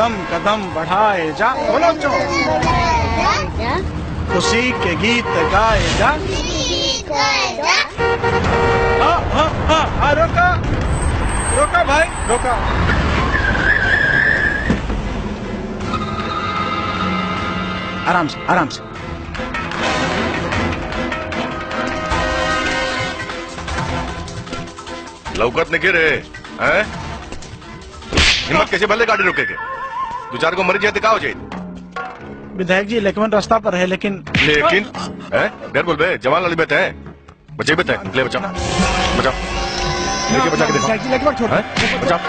कदम कदम बढ़ाए जा, बोलो जो खुशी के गीत गाए जा। हाँ, रोका रोका भाई रोका। आराम से आराम से। लौकत नहीं रे हैं? हिम्मत कैसे भले गाड़ी रोके के? दो चार को मरी जाए का हो जाए? विधायक जी लेकिन रास्ता पर है। लेकिन है? डर बोल बे, जवान वाली बैठे हैं, बचे बैठे हैं, ले बचाओ बचाओ, लेके बचा के देखो, बचाओ।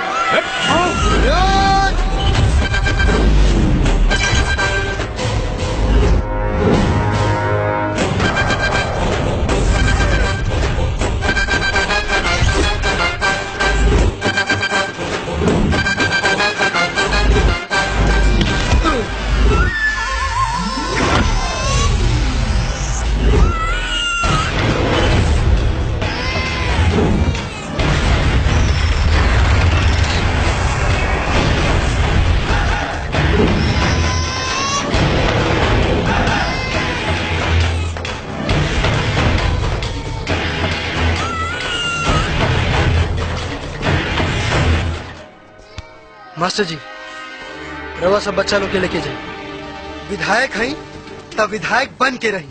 मास्टर जी, रवा सब बच्चा लोग के लेके जाए। विधायक हैं तब विधायक बन के रही,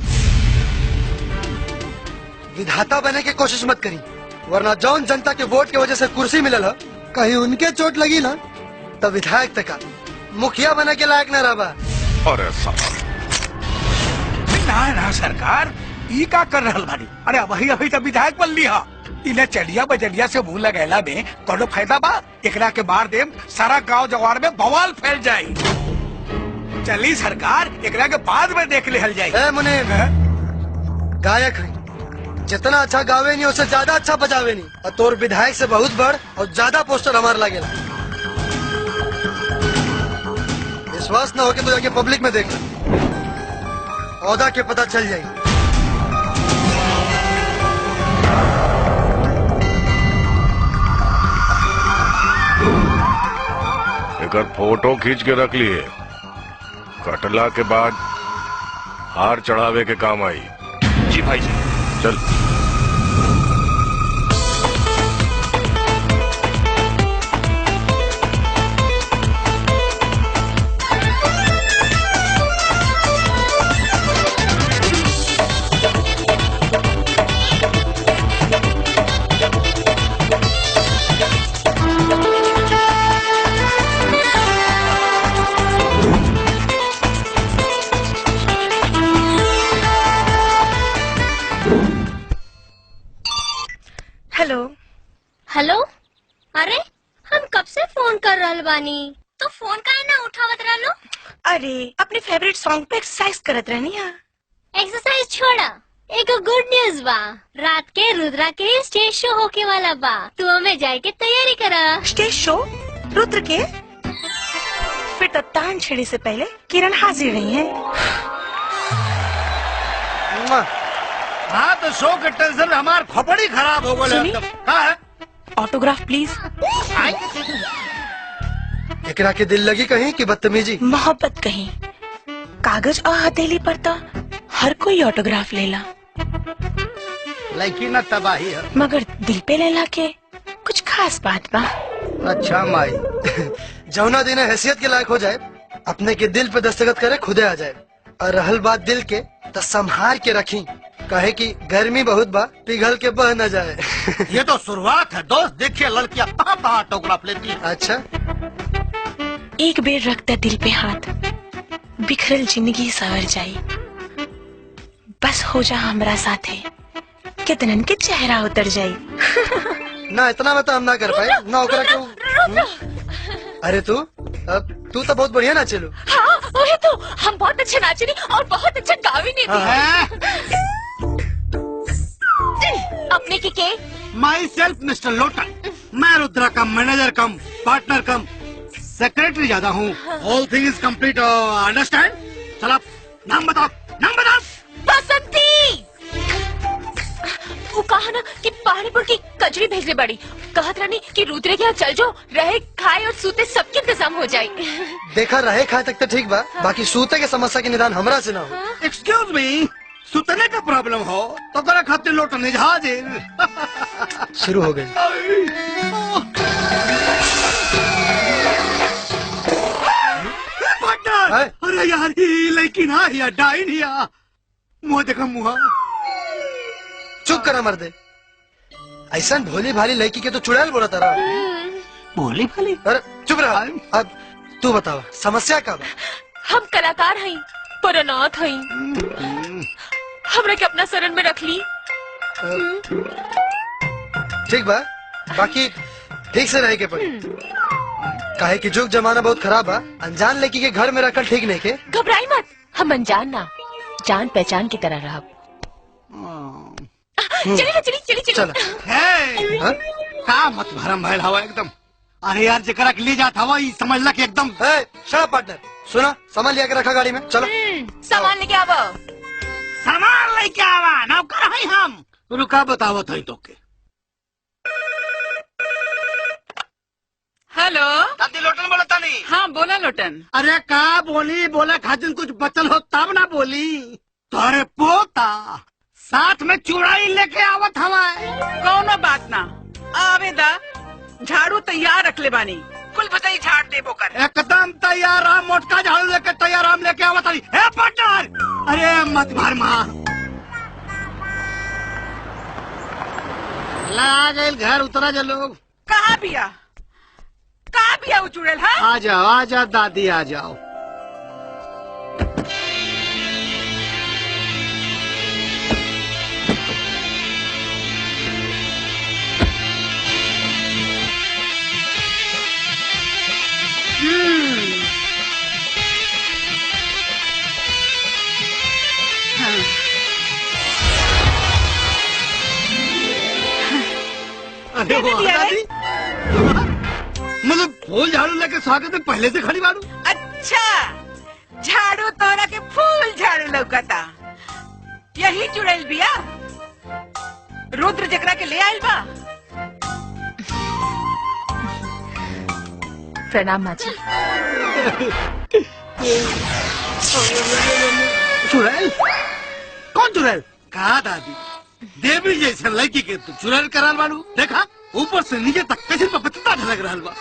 विधाता बने की कोशिश मत करी, वरना जौन जनता के वोट के वजह से कुर्सी मिलल है, कहीं उनके चोट लगी ना तब विधायक तक मुखिया बने के लायक न रहा। अरे ना सरकार ई का कर रहल बानी? अरे वही अभी तो विधायक बन लिया। इन्हें चलिया बजलिया से मुंह लगेला में कोनो फायदा बा? एकरा के मार देम, सारा गांव जवार में बवाल फैल जाये। चली सरकार, एकरा के बाद में देख लेहल जाये। मुने गायक है, जितना अच्छा गावे नहीं उससे ज्यादा अच्छा बजावे नहीं, और तोर विधायक से बहुत बड़ और ज्यादा पोस्टर हमारे लगेला। विश्वास न हो के तो जाके पब्लिक में देख, औदा के पता चल जाये। अगर फोटो खींच के रख लिए, कटला के बाद हार चढ़ावे के काम आई। जी भाई जी। चल। हेलो, अरे हम कब से फोन कर रहल बानी, तो फोन काहे ना उठावत रहलो? अरे अपने फेवरेट सॉन्ग पे एक्सरसाइज करत रहनी है। एक्सरसाइज छोड़ा, एक गुड न्यूज बा, रात के रुद्रा के स्टेज शो होके वाला बा, तू हमें जाए के तैयारी करा। स्टेज शो रुद्र के? फिर तो तान छेड़े से पहले किरण हाजिर नहीं है। हाँ तो शो के टेंशन में हमार खोपड़ी खराब हो गई। Autograph please. एकरा के दिल लगी कहीं कि बदतमीजी? मोहब्बत कहीं। कागज और हथेली पर तो हर कोई ऑटोग्राफ लेला, लेकिन तबाही है। मगर दिल पे लेला के कुछ खास बात बा। अच्छा माई, जौना दिन हैसियत के लायक हो जाए, अपने के दिल पे दस्तखत करे खुदे आ जाए। और रहल बात दिल के, तो संभार के रखी, कहे कि गर्मी बहुत बा, पिघल के बह न जाए। ये तो शुरुआत है दोस्त, देखिए लड़कियां कहाँ ऑटोग्राफ लेती है। अच्छा, एक बेर रखता दिल पे हाथ, बिखरल जिंदगी सवर जाई। बस हो जा हमरा साथे, कितनन के चेहरा उतर जाई। ना इतना में तो हम ना कर पाए ना ओकरा क्यों। अरे तू तो बहुत बढ़िया नाचे लो। हाँ वही तो, हम बहुत अच्छे नाचे और बहुत अच्छा गावी नहीं थी। अपने के माई सेल्फ मिस्टर लोटन, मैं रुद्रा का मैनेजर कम पार्टनर कम सेक्रेटरी ज्यादा हूँ। All thing is complete, understand? चलो नाम बताओ, नाम बताओ। बसंती। वो कहा ना कि पहाड़ीपुर की कचरी भेजने बड़ी, कहत रानी कि रुद्रे के यहाँ चल जाओ, रहे खाए और सूते सबके इंतजाम हो जाए। देखा रहे खाए तक तो ठीक बा, बाकी सूते के समस्या के निदान हमरा से ना हो। एक्सक्यूज मी, सुतने का प्रॉब्लम हो तो करा खाते लौटने जहाज शुरू हो गई। अरे यार लेकिन हाँ या डाइन या मुँह देखा मुँह। चुप करा मर्दे, ऐसा भोली भाली लड़की के तो चुड़ैल बोला तारा। भोली भाली? अरे चुप रहा। अब तू बतावा समस्या का बा? हम कलाकार हई, पर अनाथ हई। हमरा के अपना शरण में रख ली। ठीक बा, बाकी ठीक से रहे के पड़ी। काहे कि जुग जमाना बहुत खराब बा, अनजान लड़की के घर में रखल ठीक नहीं के। घबराई मत, हम अनजान ना जान पहचान की तरह रह। चलिए चलिए चलिए चला। हाँ? का मत भरम भैल हवा एकदम। अरे यार जकरा के ले जात हवा समझ ला कि एकदम। शट पार्टनर, सुना सामान लिया के रखा गाड़ी में। चलो सामान लेके आवो। सामान लेके आवा नौकर है हम। रुका बतावत है तो के। हेलो दादी लोटन बोला था नहीं? हाँ बोला लोटन। अरे का बोली, बोला खातिर कुछ बचल हो तब ना बोली। तोरे पोता साथ में चुड़ाई लेके आवत हवाए। कौनो बात ना आवे दा, झाड़ू तैयार रख ले बानी, कुल बताई झाड़ देबो कर। एकदम तैयार हम, मोटका झाड़ू लेके तैयार हम लेके आवत हई। ए पार्टनर, अरे मत भर मार। ला गए घर उतरा जा लोग। कहाँ बिया वो चुड़ैल? हाँ आ जाओ दादी आ जाओ। अरे दादी, मतलब फूल झाड़ू लेके स्वागत में पहले से खड़ी बाड़ू। अच्छा, झाड़ू तोरा के फूल झाड़ू लौकता। यही चुड़ैल बिया रुद्र जकरा के ले आइल बा। प्रणाम माँ जी। चुड़ैल? कौन चुड़ैल? कहा दादी, देवी जैसे लड़की के तू चुड़ैल कराल बाड़ू। देखा ऊपर से नीचे तक कैसे पपता ढलक रहल बा।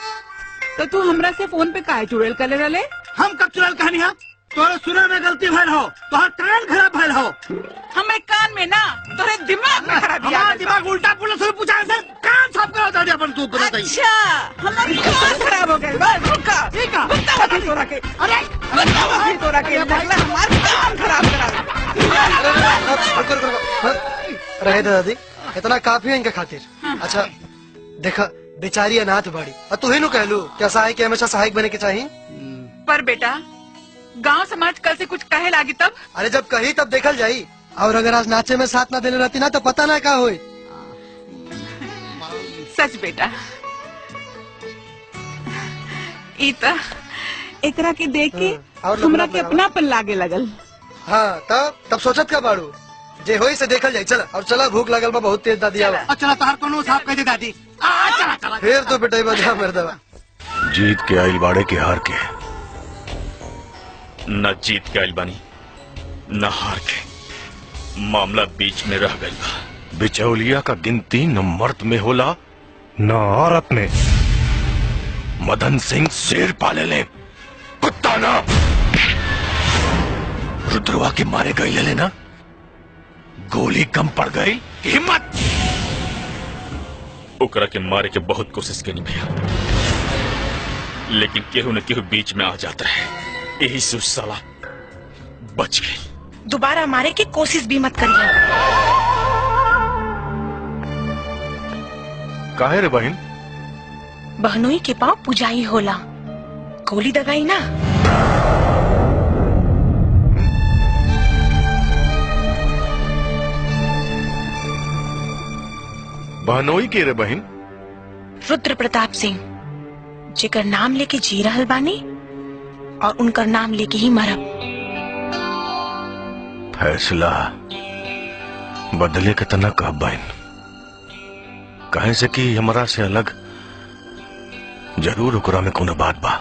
तो तू हमरा से फोन पे काहे चुड़ैल कर ले? हम कब चुड़ैल कहानी है? तोरे सुने में गलती भइल हो, तोहर कान खराब भइल हो। हमें कान में ना तोरे दिमाग में खराबी आ गइल बा। दिमाग उल्टा पुल्टा से पूछा से कान साफ करा दादी अपन तू तुरंत ही। अच्छा, हमारी कान खराब हो गइल बा। रुका ठीक है बताओ तोरा के। अरे बताओ तोरा के लगला हमार कान खराब करा। रहे दादी, इतना काफी है इनका खातिर। अच्छा देखा, बेचारी अनाथ बाड़ी और तू ही नु कहलू क्या सहायक के हमेशा सहायक बने के चाहिए। पर बेटा गांव समाज कल से कुछ कहे लागी तब? अरे जब कही तब देखल जाई, और अगर आज नाचे में साथ ना देने रहती ना तो पता ना क्या होई। सच बेटा, इता एकरा के देख के और हमरा के अपनापन लागे लगल। हाँ तब सोचत का बाड़ू, जे होई से देखल जाई। चला और चला, भूख लगल बा बहुत तेज दादी। आवा चला तोहर कोनो साफ कह दे दादी। चला चला फिर तो बेटा बजा मर्दवा। जीत के आइल बाड़े के हार के, न जीत के आइल बानी न हार के, मामला बीच में रह गई बा। बिचौलिया का गिनती न मर्द में होला न औरत में। मदन सिंह शेर पाले ले, कुत्ता ना। रुद्रवा के मारे गई ले ना, गोली कम पड़ गई कि हिम्मत। ओकरा के मारे के बहुत कोशिश करी भैया, लेकिन केहू न केहू बीच में आ जाता है। यही से साला बच गई। दोबारा मारे की कोशिश भी मत करिए। काहे रे बहन? बहनोई के पाँव पुजाई होला, गोली दगाई ना। बहनोई के रे बहन? रुद्र प्रताप सिंह, जेकर नाम लेके जी रहल बानी और उनकर नाम लेके ही मरब। फैसला बदले के तना कह बहन, कहे से कि हमरा से अलग जरूर ओकरा में कोनो बात बा,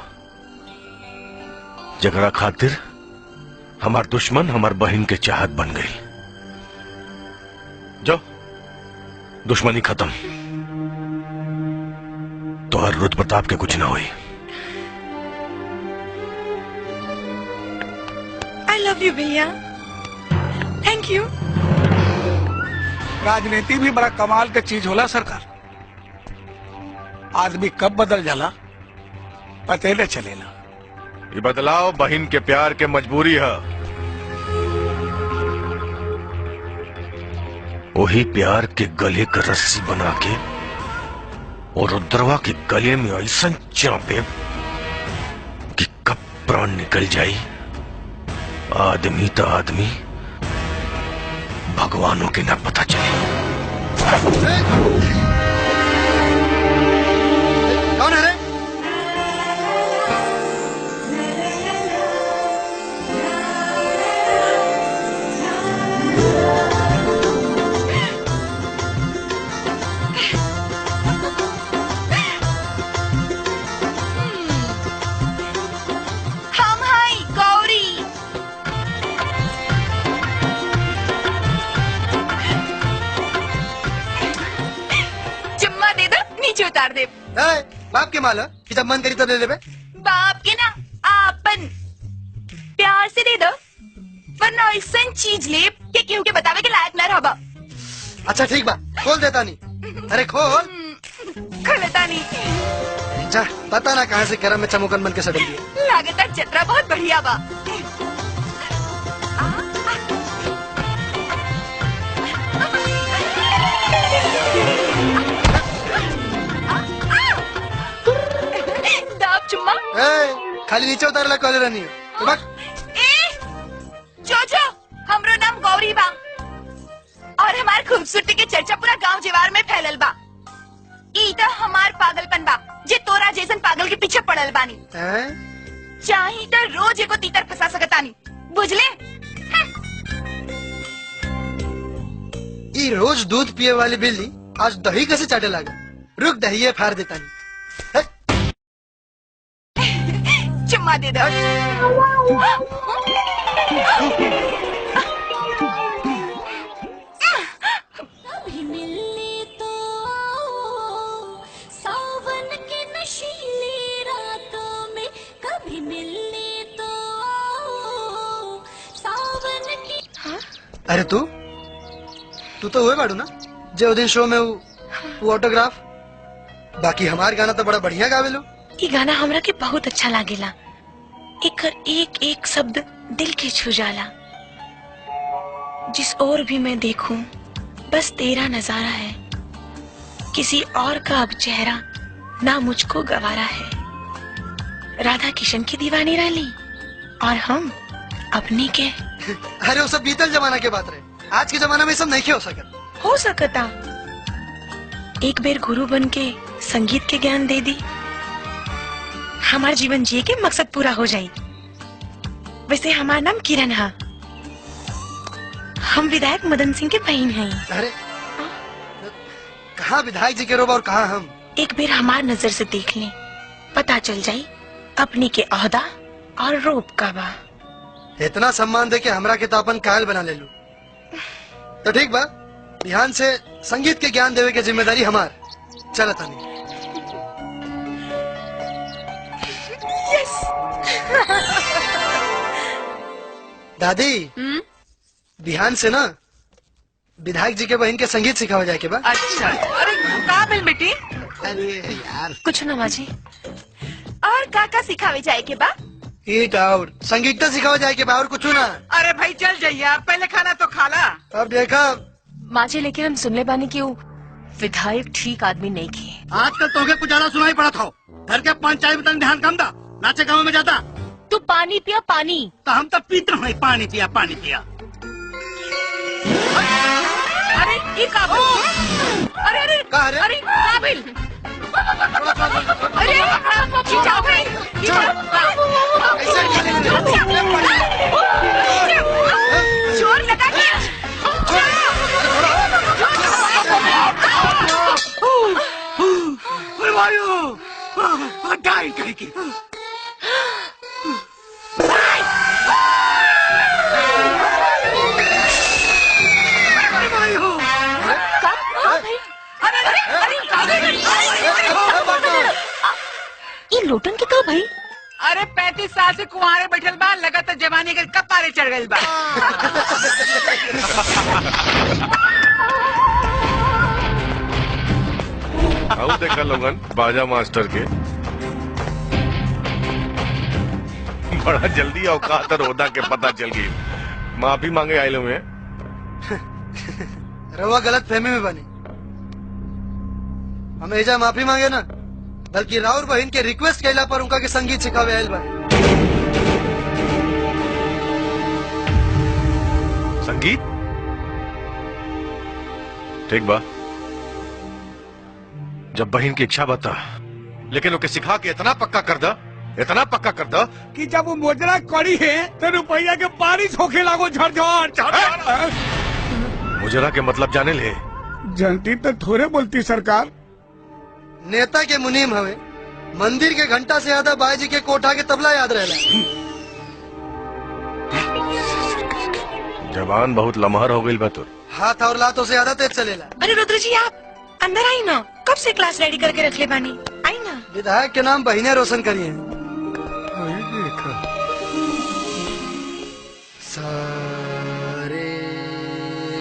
जगरा खातिर हमार दुश्मन हमार बहन के चाहत बन गई। जो दुश्मनी खत्म, तो हर रुद्र प्रताप के कुछ ना हुई। आई लव यू भैया, थैंक यू। राजनीति भी बड़ा कमाल के चीज होला सरकार। आदमी कब बदल जाला पते न चलेला। ये बदलाव बहन के प्यार के मजबूरी है। वही प्यार के गले का रस्सी बना के और रुद्रवा के गले में ऐसा चापे कि कब प्राण निकल जाए। आदमी तो आदमी, भगवानों के ना पता चले। कौन है रे? हम हाय गौरी। चुम्मा दे दो, नीचे उतार दे। बाप के माल है कि जब मन करी तब ले ले बे। बाप के ना आपन प्यार से दे दो, वरना ऐसा चीज ले के केहू के बतावे के लायक न रहबा। अच्छा ठीक बा, खोल देता नहीं। अरे खोल। खलता नहीं। जा, पता ना कहाँ से गरम में चमोकन बन के सटल दिए। लागता जतरा बहुत बढ़िया बा। दाब चुम्मा। खाली नीचे उतार ला कॉलर नहीं तो बक। जो हमरो नाम गौरी बा और हमार खूबसूरती के चर्चा पूरा गांव जेवार में फैलल बा। ई तो हमार पागलपन बा जे तोरा जैसन पागल के पीछे पड़ल बानी। चाही तो रोज एको तीतर फंसा सकतानी, बुझले? ई रोज दूध पिए वाली बिल्ली आज दही कैसे चाटे लगा। रुक, दही फाड़ देता नहीं। चुम्मा दे दो। कभी मिलने तो सावन के नशीली रातों में, कभी मिलने तो सावन की। अरे तू तो हुए बाड़ू ना जो दिन शो में वो ऑटोग्राफ। बाकी हमार गाना तो बड़ा बढ़िया गावे लो। ये गाना हमरा के बहुत अच्छा लागेला। एक एक शब्द दिल के छू जाला। जिस ओर भी मैं देखूं बस तेरा नजारा है, किसी और का अब चेहरा ना मुझको गवारा है। राधा किशन की दीवानी रही और हम अपनी के। अरे वो सब बीतल जमाना के बात रहे, आज के जमाना में सब नहीं हो सकता। एक बेर गुरु बन के संगीत के ज्ञान दे दी, हमार जीवन जिए के मकसद पूरा हो जाए। वैसे हमारा नाम किरण है, हम विधायक मदन सिंह के बहन हैं। अरे कहाँ विधायक जी के रोब और कहाँ हम। एक बेर हमार नजर से देख लें, पता चल जाए अपनी के ओहदा और रूप का बा। इतना सम्मान दे के हमरा के तो अपन कायल बना ले लू। तो ठीक बा, ध्यान से संगीत के ज्ञान देवे के जिम्मेदारी हमार। चला तानी। दादी ध्यान से ना, विधायक जी के बहन के संगीत सिखावा जाए के बा। अच्छा, अरे का बिल बेटी? अरे यार कुछ ना माजी। और का सिखावे जाए के बा? एक और संगीत सिखावा जाए के बा और कुछ ना। अरे भाई चल जाइए, पहले खाना तो खा ला। अब देखा माजे, लेकिन हम सुनले बानी कि वो विधायक ठीक आदमी नहीं की। आजकल तोहके कुछ ज्यादा सुनाई पड़ा था। घर के पंचायत में तन ध्यान कम दा, नाचे गाँव में जाता। तू पानी पिया पानी। तो हम तो पीते हैं, पानी पिया पानी पिया। अरे ये काबिल। अरे काबिल। अरे खींचाओ भाई, जोर लगा के। मायो डाई कहेगी। ये लोटन के का भाई? अरे 35 साल से कुंवारे बैठल बा, लगा तो जवानी के कपारे चढ़ गइल बा। आओ देखा लोगन बाजा मास्टर के बड़ा जल्दी औकात और ओदा के पता चल गई। माफी मांगे आए लोग में रवा गलत फहमी में बनी। हम एजा माफी मांगे ना, बल्कि राउर बहन के रिक्वेस्ट कैला पर उनका के संगीत सिखावे आयल बा। संगीत ठीक बा, जब बहन की इच्छा बता, लेकिन ओके सिखा के इतना पक्का कर दा, इतना पक्का कर दा कि जब वो मोजरा कड़ी है तो रुपया के बारिश होके लागो झरझर झरझर। मुजरा के मतलब जाने ले? जनती तो थोड़े बोलती सरकार। नेता के मुनीम हवे, मंदिर के घंटा से ज्यादा बाजी के कोठा के तबला याद रहला। जवान बहुत लमहर हो गई बा तोर। हाथ और लातों से ज्यादा तेज चलेला। अरे रुद्र जी आप अंदर आई ना, कब से क्लास रेडी करके रख ले बानी, आई ना। विधायक के नाम बहिने रोशन करी है। सारे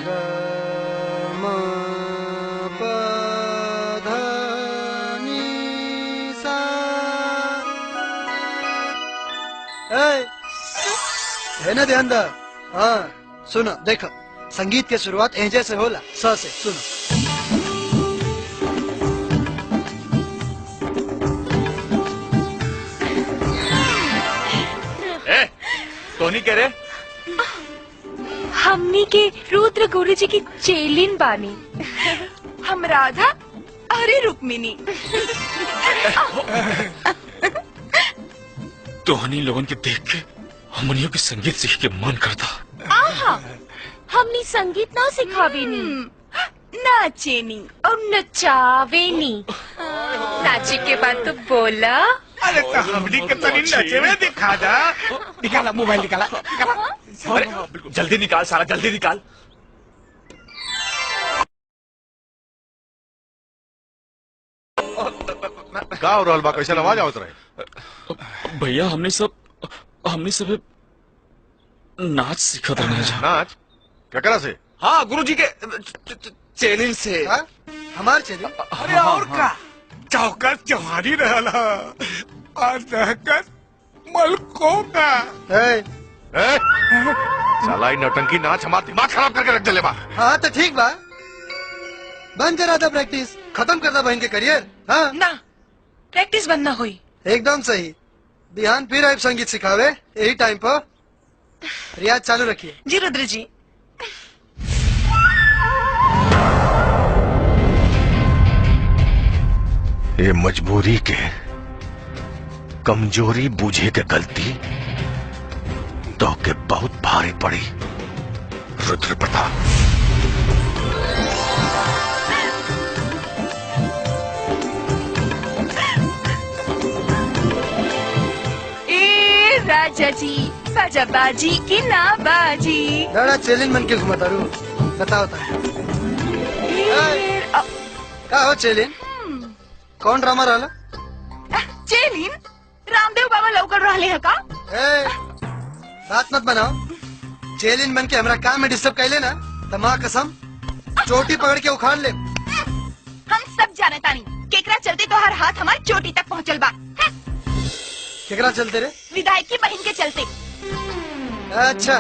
गा मा पा धा नी सा। है ना ध्यान दा? हाँ सुनो देखो, संगीत की शुरुआत एजे से होला, स से। सुनो टोनी कह रहे हमनी के रुद्र गुरु जी की चेलिन बानी। हम राधा, अरे रुक्मिनी। तोहनी लोगन के देख के हमनियों के संगीत सीख के मन करता। आहा, हमनी संगीत ना सिखावेनी, नाचेनी और नचावेनी। नाचे के बाद तो बोला। अरे तो हमनी के तनी नचे में दिखा दा। निकाला मोबाइल, निकाला निकाला। अरे जल्दी निकाल सारा, जल्दी निकाल। का हो रहल बा? कैसे आवाज आवत रहे? भैया हमने सब नाच सीखा था। नाच क्या करा से? हाँ गुरुजी के चैनल से। हमार चैनल? अरे और का चौकस जवानी रहला और दहकस मलकों का। साला नौटंकी नाच हमारा दिमाग खराब करके रख दे बा। हाँ तो ठीक बा, बंद करा था प्रैक्टिस, खत्म कर दा बहन के करियर। हाँ ना प्रैक्टिस बंद ना हुई। एकदम सही। बिहान फिर आए संगीत सिखावे, यही टाइम पर रियाज चालू रखिए। जी रुद्र जी। ये मजबूरी के कमजोरी बूझे के गलती तो के बहुत भारी पड़ी रुद्र प्रताप। राजा जी बाजा बाजी की ना बाजी। दादा चैलेंज बन के घुमाता रू, बताओ क्या हो चैलेंज? कौन ड्रामा रहा? चेलिन रामदेव बाबा लौकर रहे है का? बात मत बनाओ। चैलेंज बन के हमारा काम में डिस्टर्ब कर लेना तो माँ कसम चोटी पकड़ के उखाड़ ले। हम सब जाने तानी केकरा चलते तो हर हाथ हमारी चोटी तक पहुँचल बा। केकरा चलते रे? विधायक की बहन के चलते। अच्छा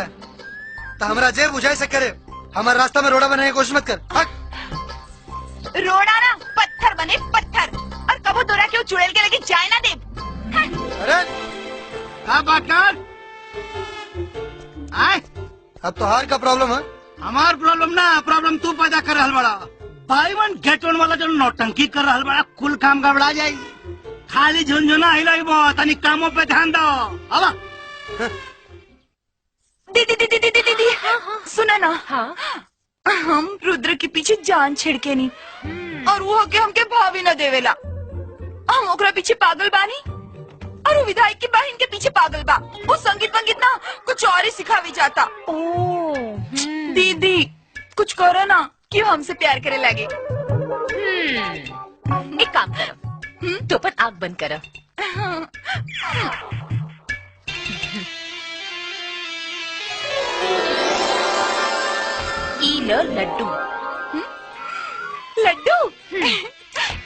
तो हमारा जेब बुझाई से करे, हमारे रास्ता में रोड़ा बनाने की कोशिश मत कर। रोड़ा ना पत्थर बने पत्थर, और कबो दोरा क्यों चुड़ैल के लगे जाए ना दे। अरे क्या बात कर? आए अब तो हार का प्रॉब्लम है। हमार प्रॉब्लम ना, प्रॉब्लम तू पैदा कर रहल बड़ा। बाई वन गेट वन वाला जो नौटंकी कर रहल बड़ा, कुल काम गड़बड़ा जाई। खाली झुंझुना हिलाइबो, तनी कामों पे ध्यान दो। अब दीदी सुना ना। हाँ? हम रुद्र के पीछे जान छिड़के नहीं, और वो के हमके भाभी न देवेला, हम ओकरा पीछे पागल बानी और वो विधायक की बहन के पीछे पागल बा। वो संगीत वंगीत ना कुछ और ही सिखावी जाता। दीदी कुछ करो ना कि हमसे प्यार करे लगे। एक काम करो, तो अपन आग बंद करो। ई लो लड्डू। लड्डू?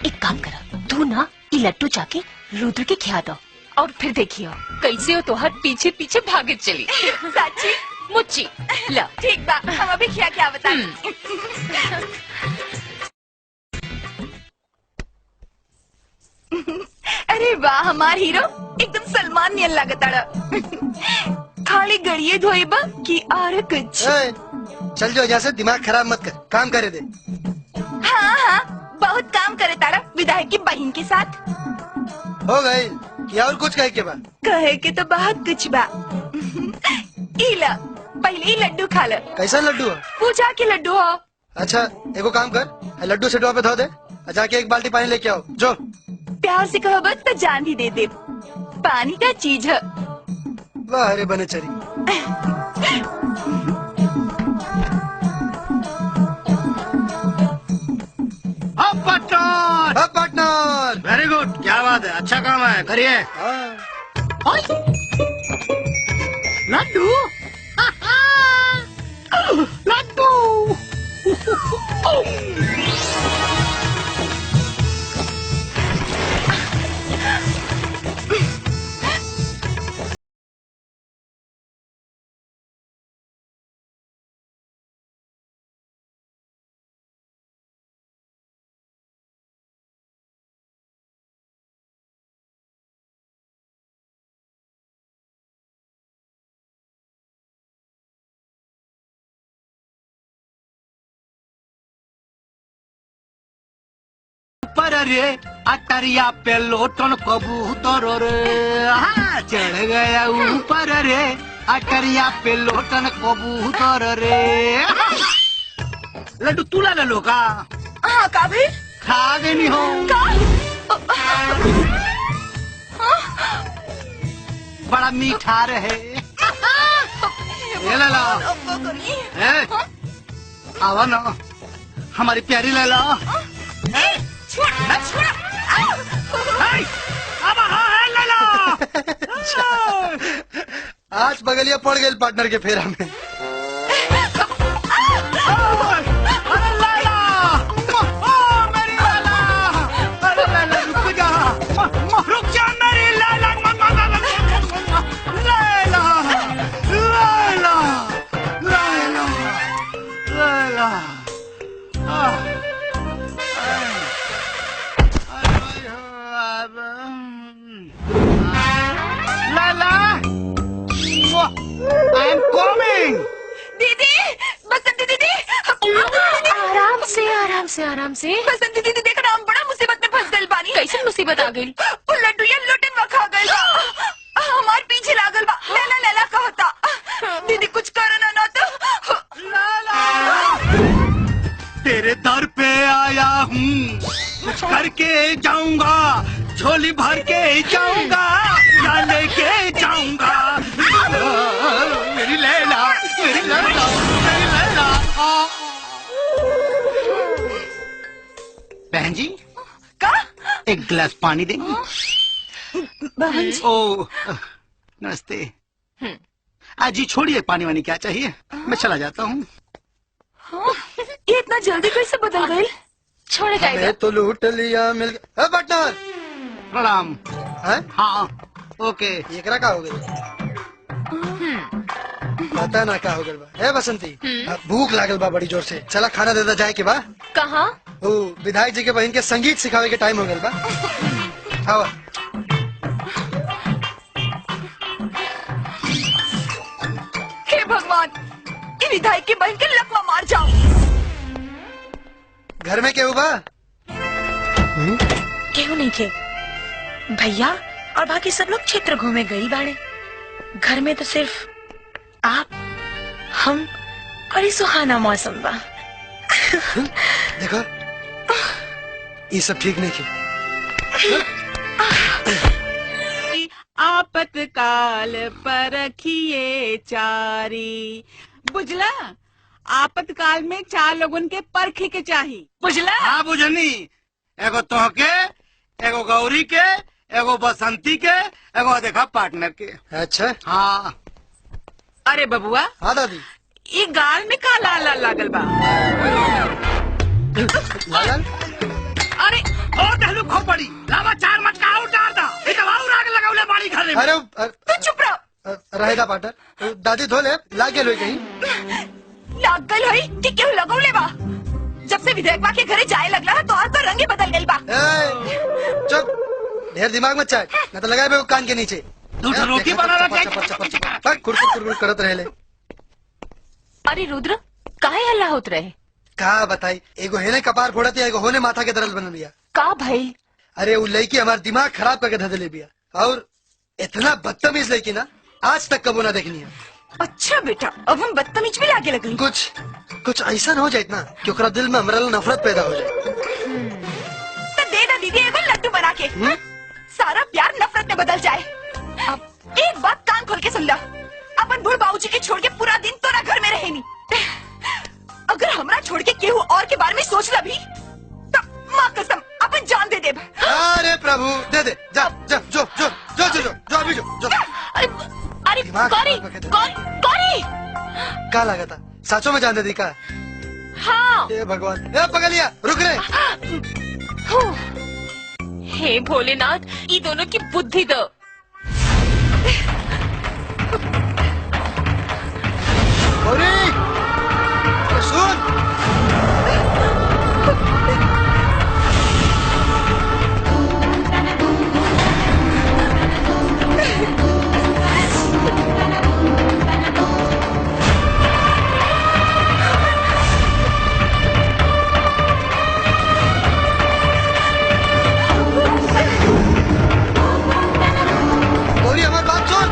एक काम करो, तू ना ये लड्डू जाके रुद्र के खिला दो और फिर देखियो कैसे हो तो हर पीछे पीछे भागे चली। सच्ची? मुच्ची लो। ठीक बा, हम अभी क्या बता। अरे वाह, हमार हीरो एकदम सलमान नियन लागताड़ा। खाली गड़िए धोइबा कि और कुछ? चल जो यहाँ से, दिमाग खराब मत कर, काम करे दे। हाँ, बहुत काम करे तारा विधायक की बहन के साथ। हो गई क्या और कुछ कहे के बाद? कहे के तो बहुत कुछ बा। इला पहले ही लड्डू खा ले। कैसा लड्डू है? पूछा के लड्डू हो। अच्छा एगो काम कर, लड्डू से पे धो दे, जाके एक बाल्टी पानी लेके आओ। जो प्यार से कहो बस तो जान भी दे दे। पानी का चीज है। वाह अरे बने चरी। पार्टनर वेरी गुड, क्या बात है, अच्छा काम है, करिए। लड्डू लड्डू पर रे अटरिया पे लोटन कबूतर रे, हाँ चढ़ गया ऊपर रे अटरिया पे लोटन कबूतर रे। लड्डू तू ला लो का? हाँ का भी खा गई नहीं हो का? बड़ा मीठा रहे। ये ले लो, आवा ना हमारी प्यारी ले लो। आज बगलिया पड़ गई पार्टनर के फेरा में। रुक जा मेरी लैला, लैला लैला लैला लैला। I am coming. दीदी, बसंती दीदी, आराम से बसंती दीदी देखना, हम बड़ा मुसीबत में फंस गए बानी। कैसे मुसीबत आ गई? वो लड्डू ये लोटन में खा गए। हमार पीछे लागल बा, लैला लैला कहता। दीदी कुछ करना ना तो। तेरे दर पे आया हूँ, कुछ करके जाऊंगा, झोली भर के जाऊंगा या लेके जाऊंगा। मेरी लैला, मेरी लैला, मेरी लैला। बहन जी का? एक गिलास पानी देंगी? बहन जी। ओ नमस्ते। आज ही छोड़िए पानी वानी, क्या चाहिए, मैं चला जाता हूँ। ये इतना जल्दी कैसे बदल गई? छोड़ जाएगा तो लूट लिया मिल गया। पार्टनर प्रणाम। है? हाँ ओके। ये का हो गई? पता ना क्या हो गया बा। बसंती भूख लागल बा बड़ी जोर से, चला खाना देता जाए के बा। कहाँ? ओ विधायक जी के बहन के संगीत सिखावे के टाइम हो गया बा। हाँ हे भगवान, ये विधायक की बहन के लकवा मार जाओ। घर में क्या हुआ? क्यों नहीं थे भैया और बाकी सब लोग क्षेत्र घूमे गई बाड़े। घर में तो सिर्फ आप, हम और ये सुहाना मौसम बा। देखो ये सब ठीक नहीं की। आपातकाल परखिए चारी, बुझला? आपातकाल में 4 लोगन के परखे के चाहिए, बुझला? हाँ बुझनी, एगो तोहके, एगो गौरी के, एगो बसंती के, एगो देखा पार्टनर के। अच्छा हाँ। अरे बबुआ। हाँ दादी। ये गाल में का लाल लाल लागल बा? लाल? अरे और दहलू खोपड़ी, लावा 4 मटका और डाल दा। ये दवा और आग लगावले बाड़ी घर में। अरे तू चुप रहो। रहेगा पार्टनर, दादी धो ले, लाग गेल होई कहीं। लाग गल होई कि केहू लगौले बा। जब से विधायकवा के घरे जाए लगला है तो तो रंग ही बदल गइल बा। चुप, ढेर दिमाग मत चाट, न तो लगाए बे कान के नीचे। तू रोटी बना रहा है, कुड़कुड़ करत रहेले। अरे रुद्र, काहे हल्ला होत रहे? का बताई, एगो हेने कपार फोड़त है, एगो होने माथा के दर्द बनल बिया। का भाई? अरे वो लड़की हमार दिमाग खराब करके धर दिले बिया, और इतना बदतमीज लड़की ना आज तक कबो ना देखनी है। अच्छा बेटा, अब हम बदतमीज भी लागे लगल। कुछ ऐसा न हो जाए ना कि ओकरा दिल में हमरा नफरत पैदा हो जाए। तो दे दा दीदी एगो लड्डू बना के, सारा प्यार नफरत में बदल जाए। अब एक बात कान खोल के सुन ला, अपन बूढ़ बाबूजी के छोड़ के पूरा दिन तोरा घर में रहे नी। अगर हमरा छोड़ के केहू और के बारे में सोच ला भी तो माँ कसम अपन जान दे दे। अरे प्रभु दे दे, जा जा जो जो जो जो जो अभी जो। अरे गौरी, गौरी का लगा था, साचो में जान दे दी का? हाँ। हे भगवान, ए पगलिया रुक रे। हे भोलेनाथ, ये दोनों की बुद्धि दो। गौरी सुन, गौरी हमारी बात सुन।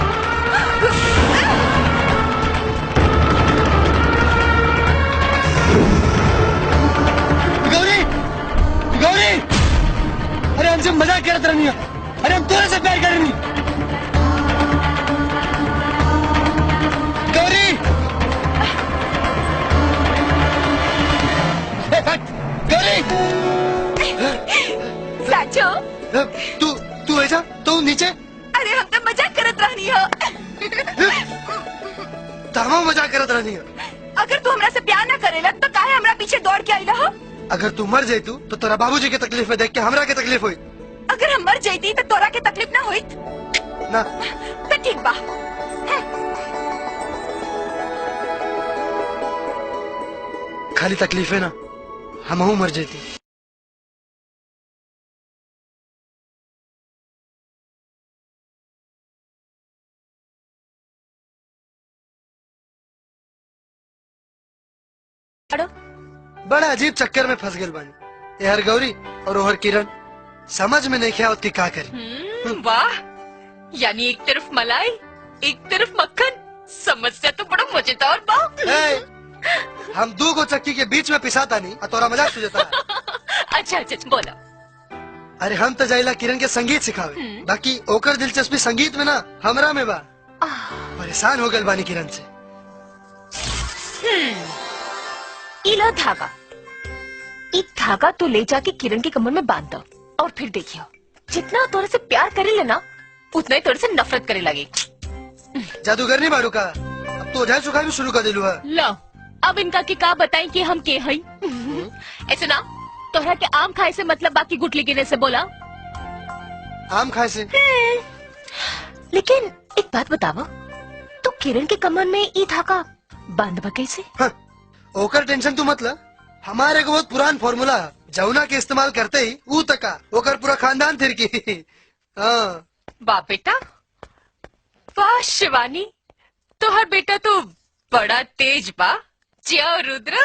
अरे हमसे मजाक करत रहनी है, अरे हम तोरे से प्यार करनी। गौरी गौरी साचो तू ऐसा तो नीचे। अरे हम तो मजाक करत रहनी हो। तमाम मजाक करत रहनी है। अगर तू हमरा से प्यार ना करेला तो काहे हमरा पीछे दौड़ के आइला हो? अगर तू मर जाई तो तोरा बाबूजी के तकलीफ में देख के हमरा के तकलीफ हुई। अगर हम मर जाती तो तोरा के तकलीफ ना हुई ना। तो ठीक बा। खाली तकलीफ है ना, हमहू मर जाती। बड़ा अजीब चक्कर में फंस गए बानी। यार गौरी और ओहर किरण समझ में नहीं क्या का करी। वाह, यानी एक तरफ मलाई एक तरफ मक्खन, समस्या तो बड़ा मजेदार बा। हम 2 गो चक्की के बीच में पिसाता नहीं और तोरा मजाक सुझता। अच्छा अच्छा बोलो। अरे हम तो जाइला किरण के संगीत सिखावे, बाकी ओकर दिलचस्पी संगीत में ना हमरा में बा। परेशान हो गए बानी किरण से। इला धागा, एक धागा तो ले जाके किरण के कमर में बांध दो और फिर देखियो, जितना तोरे से प्यार करे लेना उतना ही तोरे से नफरत करे लगे। जादूगर नहीं बाड़ू का, अब तो ओझाई सुखाई भी शुरू कर दिलू है। लो अब इनका के का बताएं कि हम के हई। ऐसे ना तोहरा के आम खाए से मतलब बाकी गुटली गिने से बोला। आम खाए से? लेकिन एक बात बताओ, तो किरण के कमर में ई धागा बांधबा कैसे? ओकर टेंशन तू मतलब, हमारे एक बहुत पुरान फॉर्मूला जमुना के इस्तेमाल करते ही ऊ तका ओकर पूरा खानदान थिर की। हाँ बाप बेटा, वाह शिवानी, तोहर बेटा तो बड़ा तेज बा। जिया रुद्र।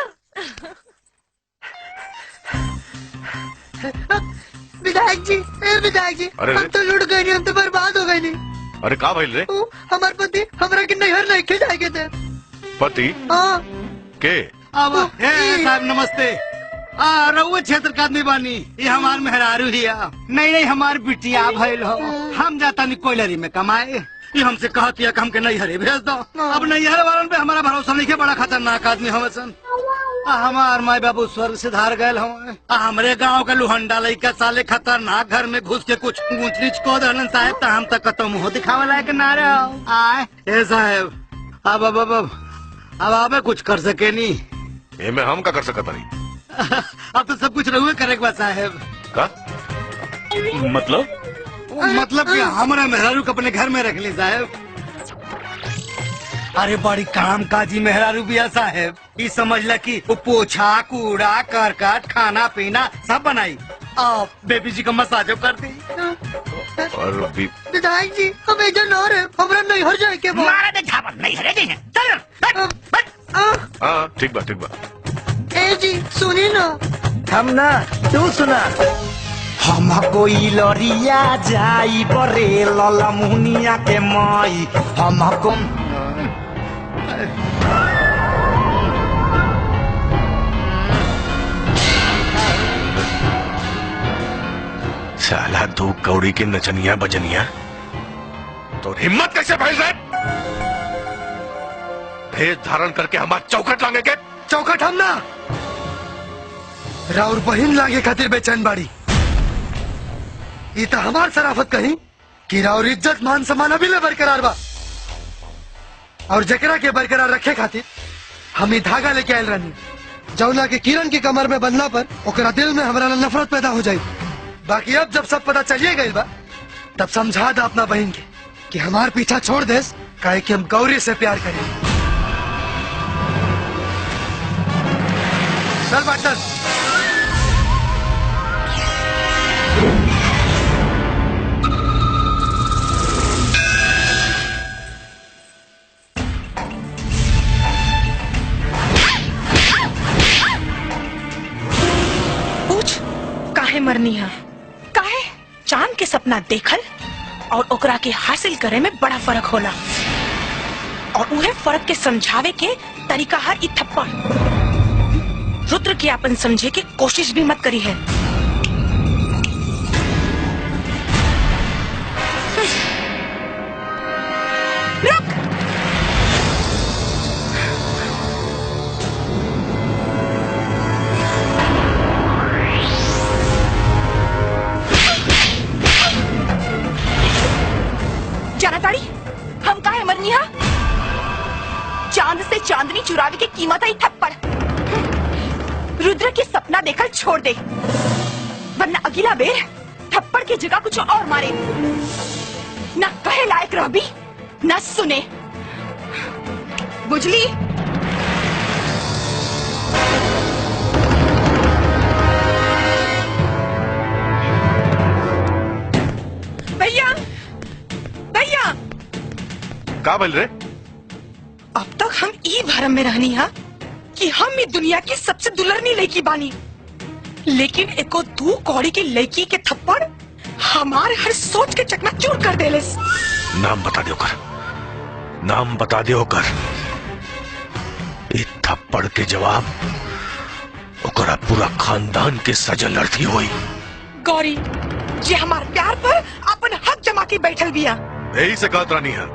विधायक जी, विधायक जी, हम तो लुट गए नहीं, हम तो बर्बाद हो गए नहीं। अरे का भइल रे? हमारे पति हमरा के नैहर लेके जाएंगे थे। पति? हाँ के? अब साहब नमस्ते। रउआ क्षेत्र का आदमी बानी, ये हमार मेहरारू हिया। नहीं हमार बिटिया भइल हो। हम जाता नहीं कोयलरी में कमाए। ये हमसे कहती है कि हमके नैहरे भेज दो। अब नैहर वालन पे हमारा भरोसा नहीं है, बड़ा खतरनाक आदमी हम सन। हमार माई बाबू स्वर्ग से धार गए हम। हमरे गांव का लुहंडा लइका साले खतरनाक घर में घुस के कुछ ऊंच नीच को दहलन साहब, तो हम तक तो मुँह दिखावे लायक ना रहो। आए ए साहब अब आबे कुछ कर सके नहीं। ये में हम का कर सकता नहीं। अब तो सब कुछ रहुए करे साहब का मतलब कि हमारा मेहरारू को अपने घर में रख ली साहब। अरे बड़ी काम काजी मेहरारू बिया साहब। ये समझ ला कि वो पोछा कूड़ा करकट खाना पीना सब बनाई और बेबी जी का मसाजो कर दी। और विधायक जी हम इधर ना रहे, हमरा नहीं हर जाए के मारा दे झापर नहीं हरे दे चल। हाँ ठीक बा। ए जी सुनी ना, हम ना तू सुना। हम कोई लरिया जाई बरे लला मुनिया के माई। हमको साला दो कौड़ी के नचनिया बजनिया तो हिम्मत कैसे फैल रहे? भेष धारण करके हमारा चौखट लांगे के? चौखट हम ना राउर बहिन लागे खातिर बेचैन बाड़ी। ये तो हमार शराफत कही कि राउर इज्जत मान सम्मान अभी ले बरकरार बा, और जकरा के बरकरार रखे खातिर हम ये धागा लेके आयल रहनी, जौना के किरण की कमर में बंधला पर ओकरा दिल में हमारा नफरत पैदा हो जाये। बाकी अब जब सब पता चलिए गई बा, तब समझा दा अपना बहन के कि हमार पीछा छोड़ दे, काहे कि हम गौरी से प्यार करें। चल पार्टनर। पूछ काहे मरनी है? काहे चांद के सपना देखल और ओकरा के हासिल करे में बड़ा फर्क होला, और उहे फर्क के समझावे के तरीका है इ थप्पड़। रुद्र की अपन समझे की कोशिश भी मत करी है। रुक। जाना ताड़ी हम काहे मरनी हा? चांद से चांदनी चुरावे की कीमत है थप्पड़। रुद्र के सपना देखकर छोड़ दे, वरना अगला बेर थप्पड़ की जगह कुछ और मारे। न कहे लायक रह भी न सुने, बुझली? भैया भैया का बोल रहे? अब तक हम ई भरम में रहनी है कि हम इस दुनिया की सबसे दुलरनी लड़की बानी, लेकिन एको दू कौड़ी की लड़की के थप्पड़ हमारे हर सोच के चकनाचूर कर देले। नाम बता दे कर, नाम बता दे कर। इस थप्पड़ के जवाब ओकरा पूरा खानदान के सजल अर्थी हुई। गौरी जे हमार प्यार पर अपन हक जमा के बैठल बिया। यही से कहत रानी है,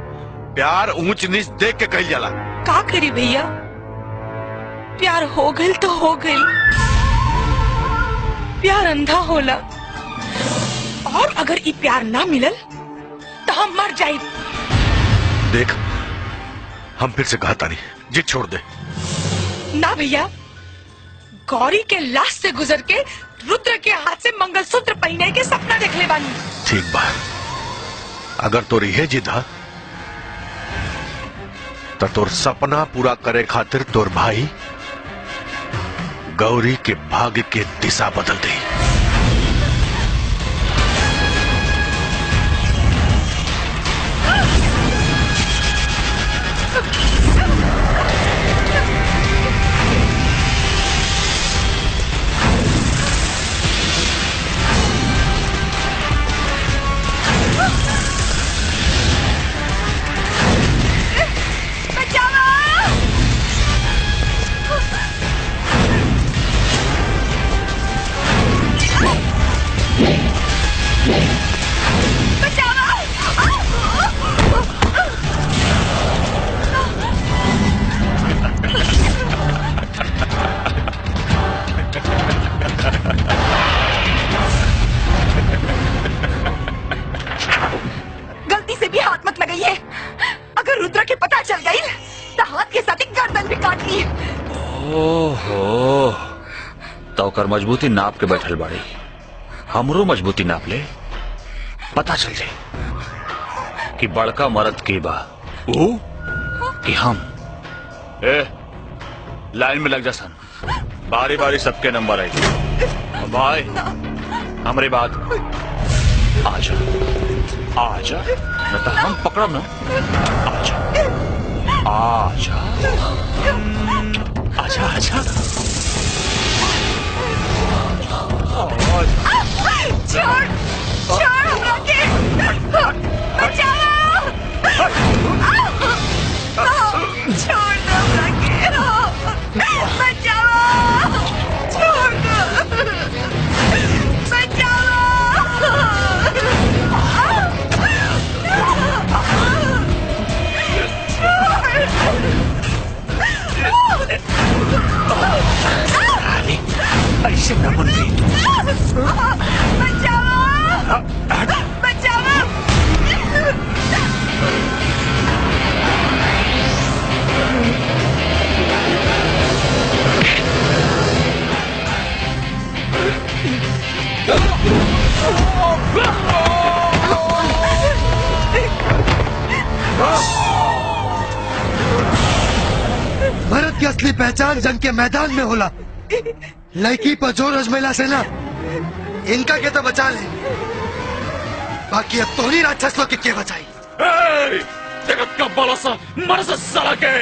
प्यार ऊंच नीच देख के कहल जाला। का करी भैया, प्यार हो गइल तो हो गइल, प्यार अंधा होला, और अगर ई प्यार ना मिलल तो हम मर जाए। देख हम फिर से कहता नहीं, जिद छोड़ दे। ना भैया, गौरी के लाश से गुजर के रुद्र के हाथ से मंगलसूत्र पहने के सपना देख ले बानी। ठीक बा, अगर तोर यह जिद है तो तोर सपना पूरा करे खातिर तोर भाई गौरी के भाग्य के दिशा बदल दे। उनकर मजबूती नाप के बैठल बाड़ी, हमरो मजबूती नाप ले, पता चल जाए कि बड़का मर्द के बा वो कि हम। लाइन में लग जा सन, बारी बारी सबके नंबर आई। भाई हमारी बात, आजा आजा, न तो हम पकड़ब ना। आजा आजा आजा आजा। छोड़ छोड़ हमरा के, बचाओ, छोड़ दो हमरा के, बचाओ, छोड़ दो, बचाओ। ऐसे न बन गई तू। बचाओ, बचाओ। भारत की असली पहचान जंग के मैदान में होला। लड़की पर जोर अजमेला से ना, इनका के तो बचा ले, बाकी अब तोहरी राक्षस लोग के बचाई। जगत का बड़ा सा मर से साला के।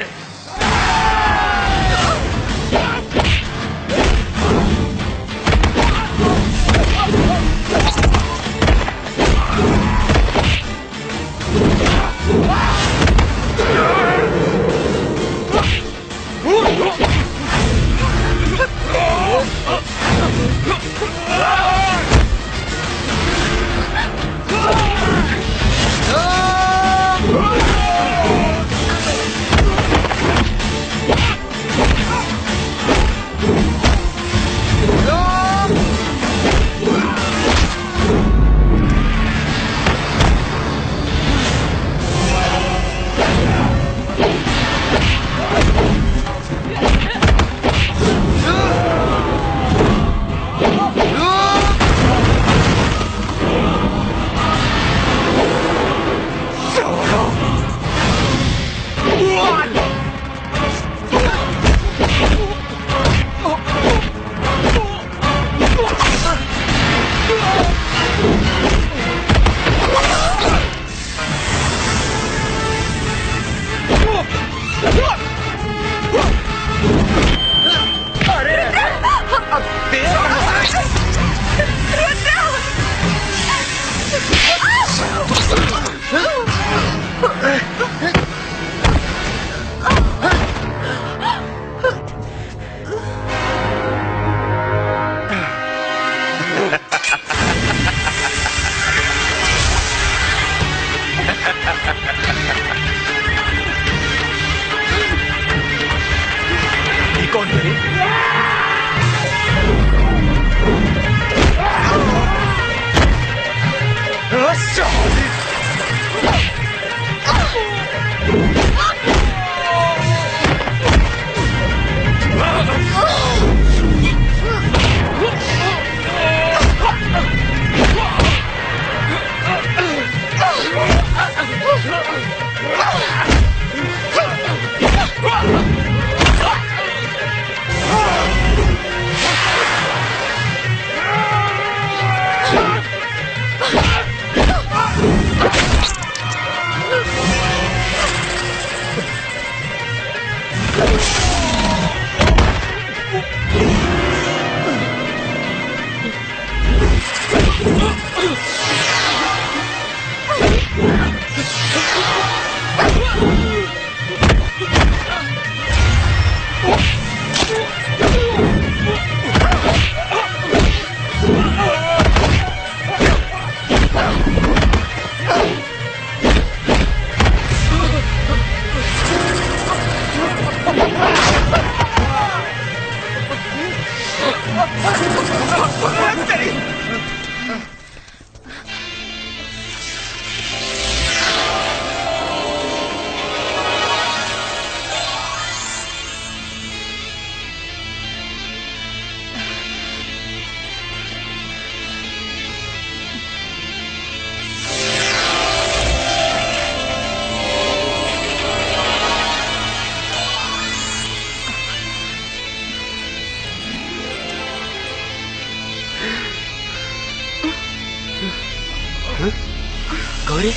गौरी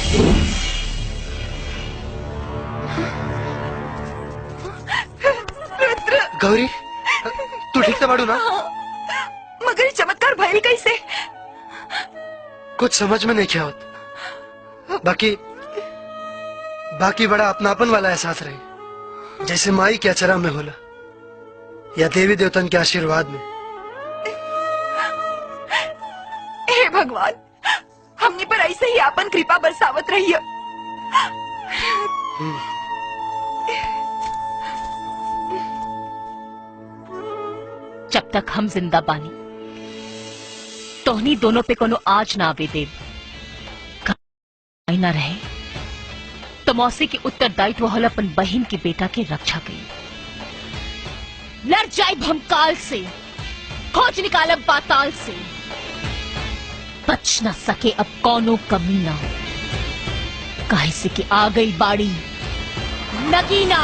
गौरी तू ठीक से बाड़ू ना? मगर ये चमत्कार भइल कैसे? कुछ समझ में नहीं क्या होता। बाकी बड़ा अपनापन वाला एहसास रही, जैसे माई के अचरा में होला या देवी देवतन के आशीर्वाद में। हे भगवान, हमनी पर ऐसे ही आपन कृपा बरसावत रहिए। जब तक हम जिंदा बानी तोहनी दोनों पे कोनो आज ना आवे देव ना रहे तो मौसी की उत्तरदायित्व हल अपन बहन की बेटा के रक्षा कई। लड़ जाए भमकाल से, खोज निकालब पाताल से, बच न सके अब कौनो कमी ना, काहे से कि आ गई बाड़ी नगीना।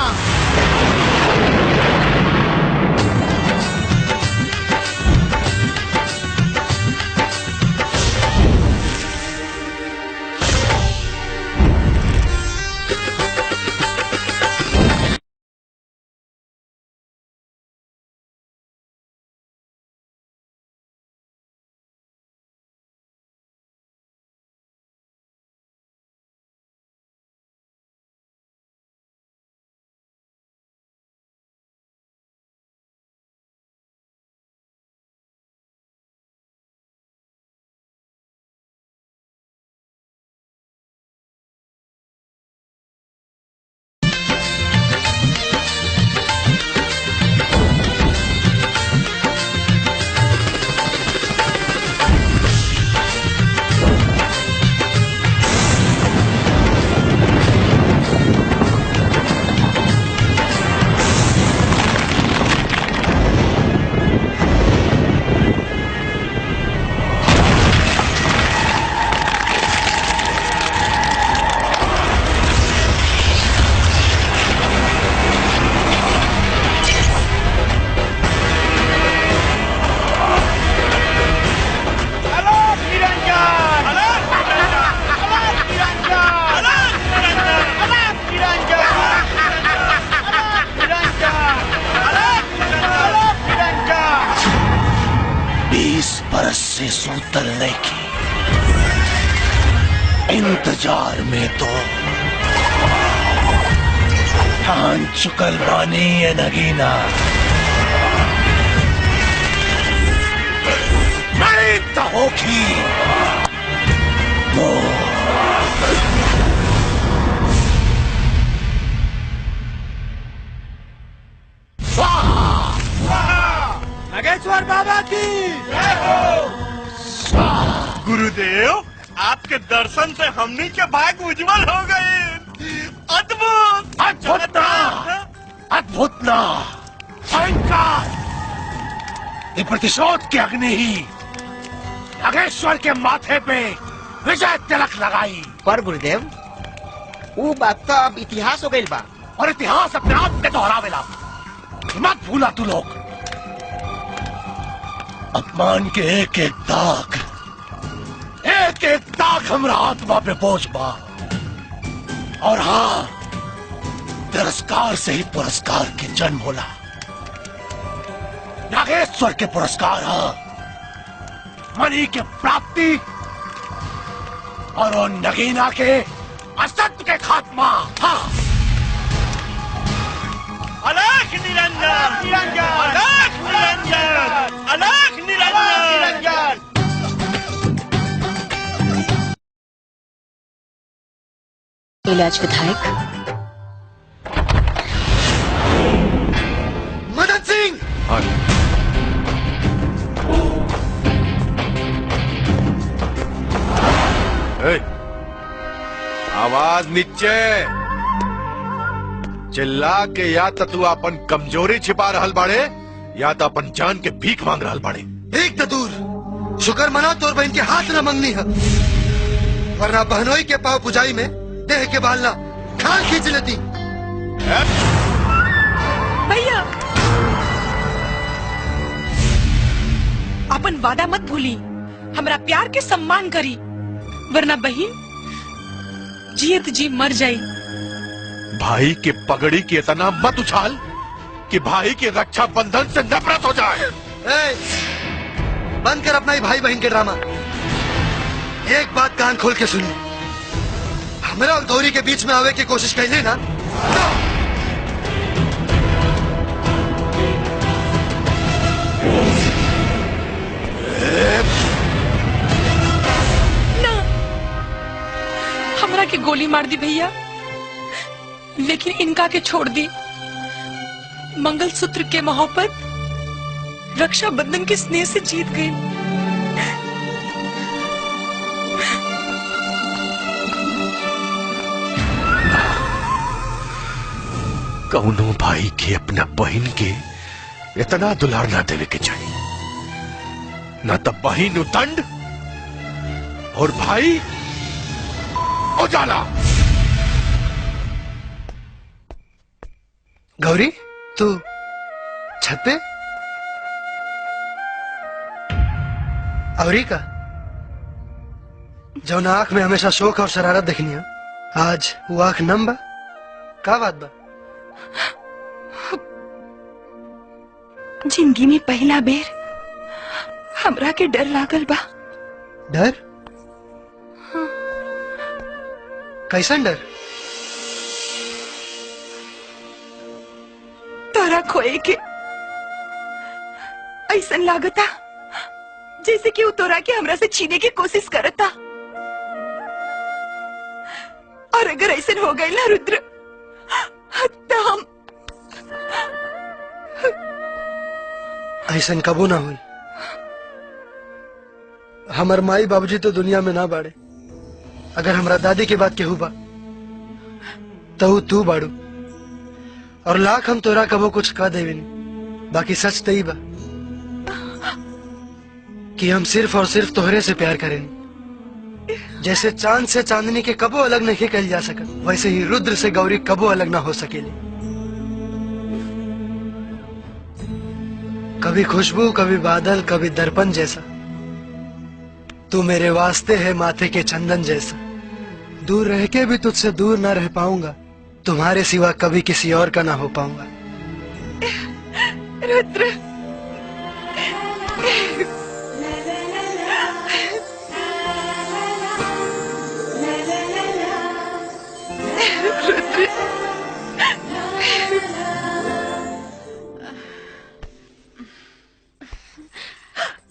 उतरने की इंतजार में तो ठान चुकल बानी ये नगीना। नहीं तो होगी नागेश्वर बाबा की गुरुदेव, आपके दर्शन से हमनी के भाग्य उज्जवल हो गए। अद्भुत अद्भुत ना, अद्भुत ना, भयंकर। ये प्रतिशोध की अग्नि ही नागेश्वर के माथे पे विजय तिलक लगाई। पर गुरुदेव, वो बात तो अब इतिहास हो गई बा, और इतिहास अपने आप के दोहरावेला। मत भूला तू लोग, अपमान के एक एक दाग हमरा आत्मा पे बोझ बा। और हाँ, तिरस्कार से ही पुरस्कार के जन्म होला। नागेश्वर के पुरस्कार हाँ मणि के प्राप्ति और उन नगीना के असत्य के खात्मा। हाँ, अलख निरंजन, अलख निरंजन, अलख निरंजन। इलाज विधायक मदन सिंह। आवाज नीचे। चिल्ला के या तो तू अपन कमजोरी छिपा रहल बाड़े या तो अपन जान के भीख मांग रहल बाड़े। एक तो दूर शुक्र मना तोर बहन के हाथ न मंगनी है, वरना बहनोई के पाव पुजाई में देह के बालना खाल खींच लेती। भैया, अपन वादा मत भूली, हमरा प्यार के सम्मान करी। वरना बहन जियत जी मर जाई। भाई के पगड़ी की इतना मत उछाल कि भाई के रक्षा बंधन से नफरत हो जाए। ए, बंद कर अपना ही भाई बहन के ड्रामा। एक बात कान खोल के सुनिए, हमरा और गौरी के बीच में आवे की कोशिश कैली ना हमरा के गोली मार दी भैया, लेकिन इनका के छोड़ दी। मंगलसूत्र के मोहब्बत रक्षा बंधन के स्नेह से जीत गई। कौनो भाई के अपना बहन के इतना दुलार ना देवे के चाहिए, ना तो बहन उदंड और भाई उजाला। गौरी तू छत पे औरी का जो ना आंख में हमेशा शोक और शरारत देखनी है, आज वो आंख नम बा। का बात बा? जिंदगी में पहला बेर हमरा के डर लागल बा। डर? कैसन डर? तोरा खोए के ऐसन लागता जैसे कि वो तोरा के हमरा से छीने की कोशिश करता। और अगर ऐसन हो गई ना रुद्र, तो हम ऐसन कबू ना हुई। हमार माई बाबूजी तो दुनिया में ना बाड़े। अगर हमरा दादी के बात केहू बा तो तू बाड़ू, और लाख हम तोरा कबो कुछ कह देविनी। बाकी सच तई बा कि हम सिर्फ और सिर्फ तोहरे से प्यार करेंगे। जैसे चांद से चांदनी के कबो अलग नहीं कल जा सका, वैसे ही रुद्र से गौरी कबो अलग ना हो सकेली। कभी खुशबू, कभी बादल, कभी दर्पण जैसा तू मेरे वास्ते है माथे के चंदन जैसा। दूर रह के भी तुझसे दूर ना रह पाऊंगा, तुम्हारे सिवा कभी किसी और का ना हो पाऊंगा। रुद्र,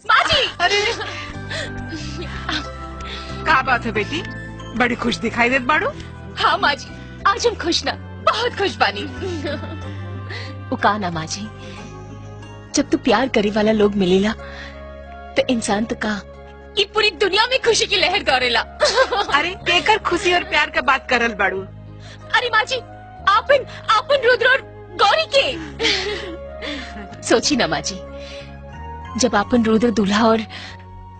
माँ जी! अरे का बात है बेटी, बड़ी खुश दिखाई देत बाड़ू। हाँ माँ जी, आज हम खुश ना, बहुत खुश बानी। उकाना माँ जी, जब तू प्यार करे वाला लोग मिलेला तो इंसान तो का ये पूरी दुनिया में खुशी की लहर दौड़ेला। अरे केकर खुशी और प्यार का बात करल बाड़ू। अरे माँ जी, आपन रुद्र और गौरी के सोची ना माँ जी, जब आपन रुद्र दूल्हा और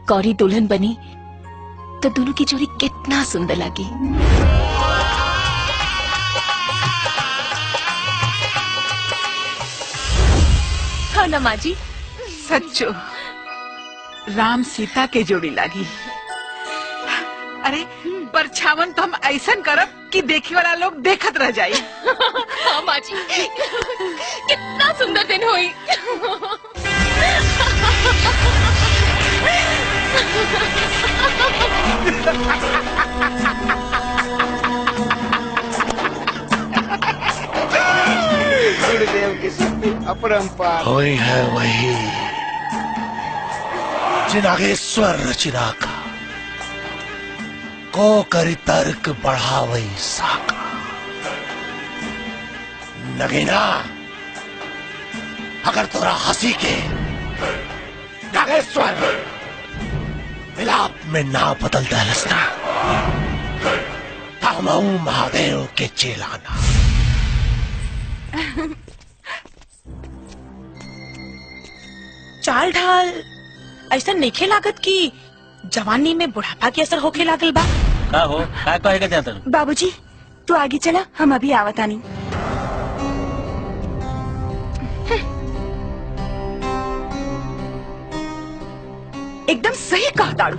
गौरी दुल्हन बनी तो दोनों की जोड़ी कितना सुंदर लगी। हाँ ना माँ जी? सच्चो राम सीता के जोड़ी लागी। अरे परछावन तो हम ऐसन करब कि देखे वाला लोग देखत रह जाए। हाँ माँ जी, कितना सुंदर दिन हुई। गुरुदेव की शक्ति अपरंपार। वही है वही जिनागेश्वर रचिराका को करी तर्क बढ़ावई साका। नगीना, अगर तोरा हंसी के नागेश्वर मिलाप में ना बदल दलसना, तामऊ महादेव के चेलाना। चाल ढाल ऐसा नहीं लागत कि जवानी में बुढ़ापा के असर होके लागल बा। का हो का कहेगा जाता है? बाबूजी तू आगे चला, हम अभी आवतानी। एकदम सही कहा दाड़ू।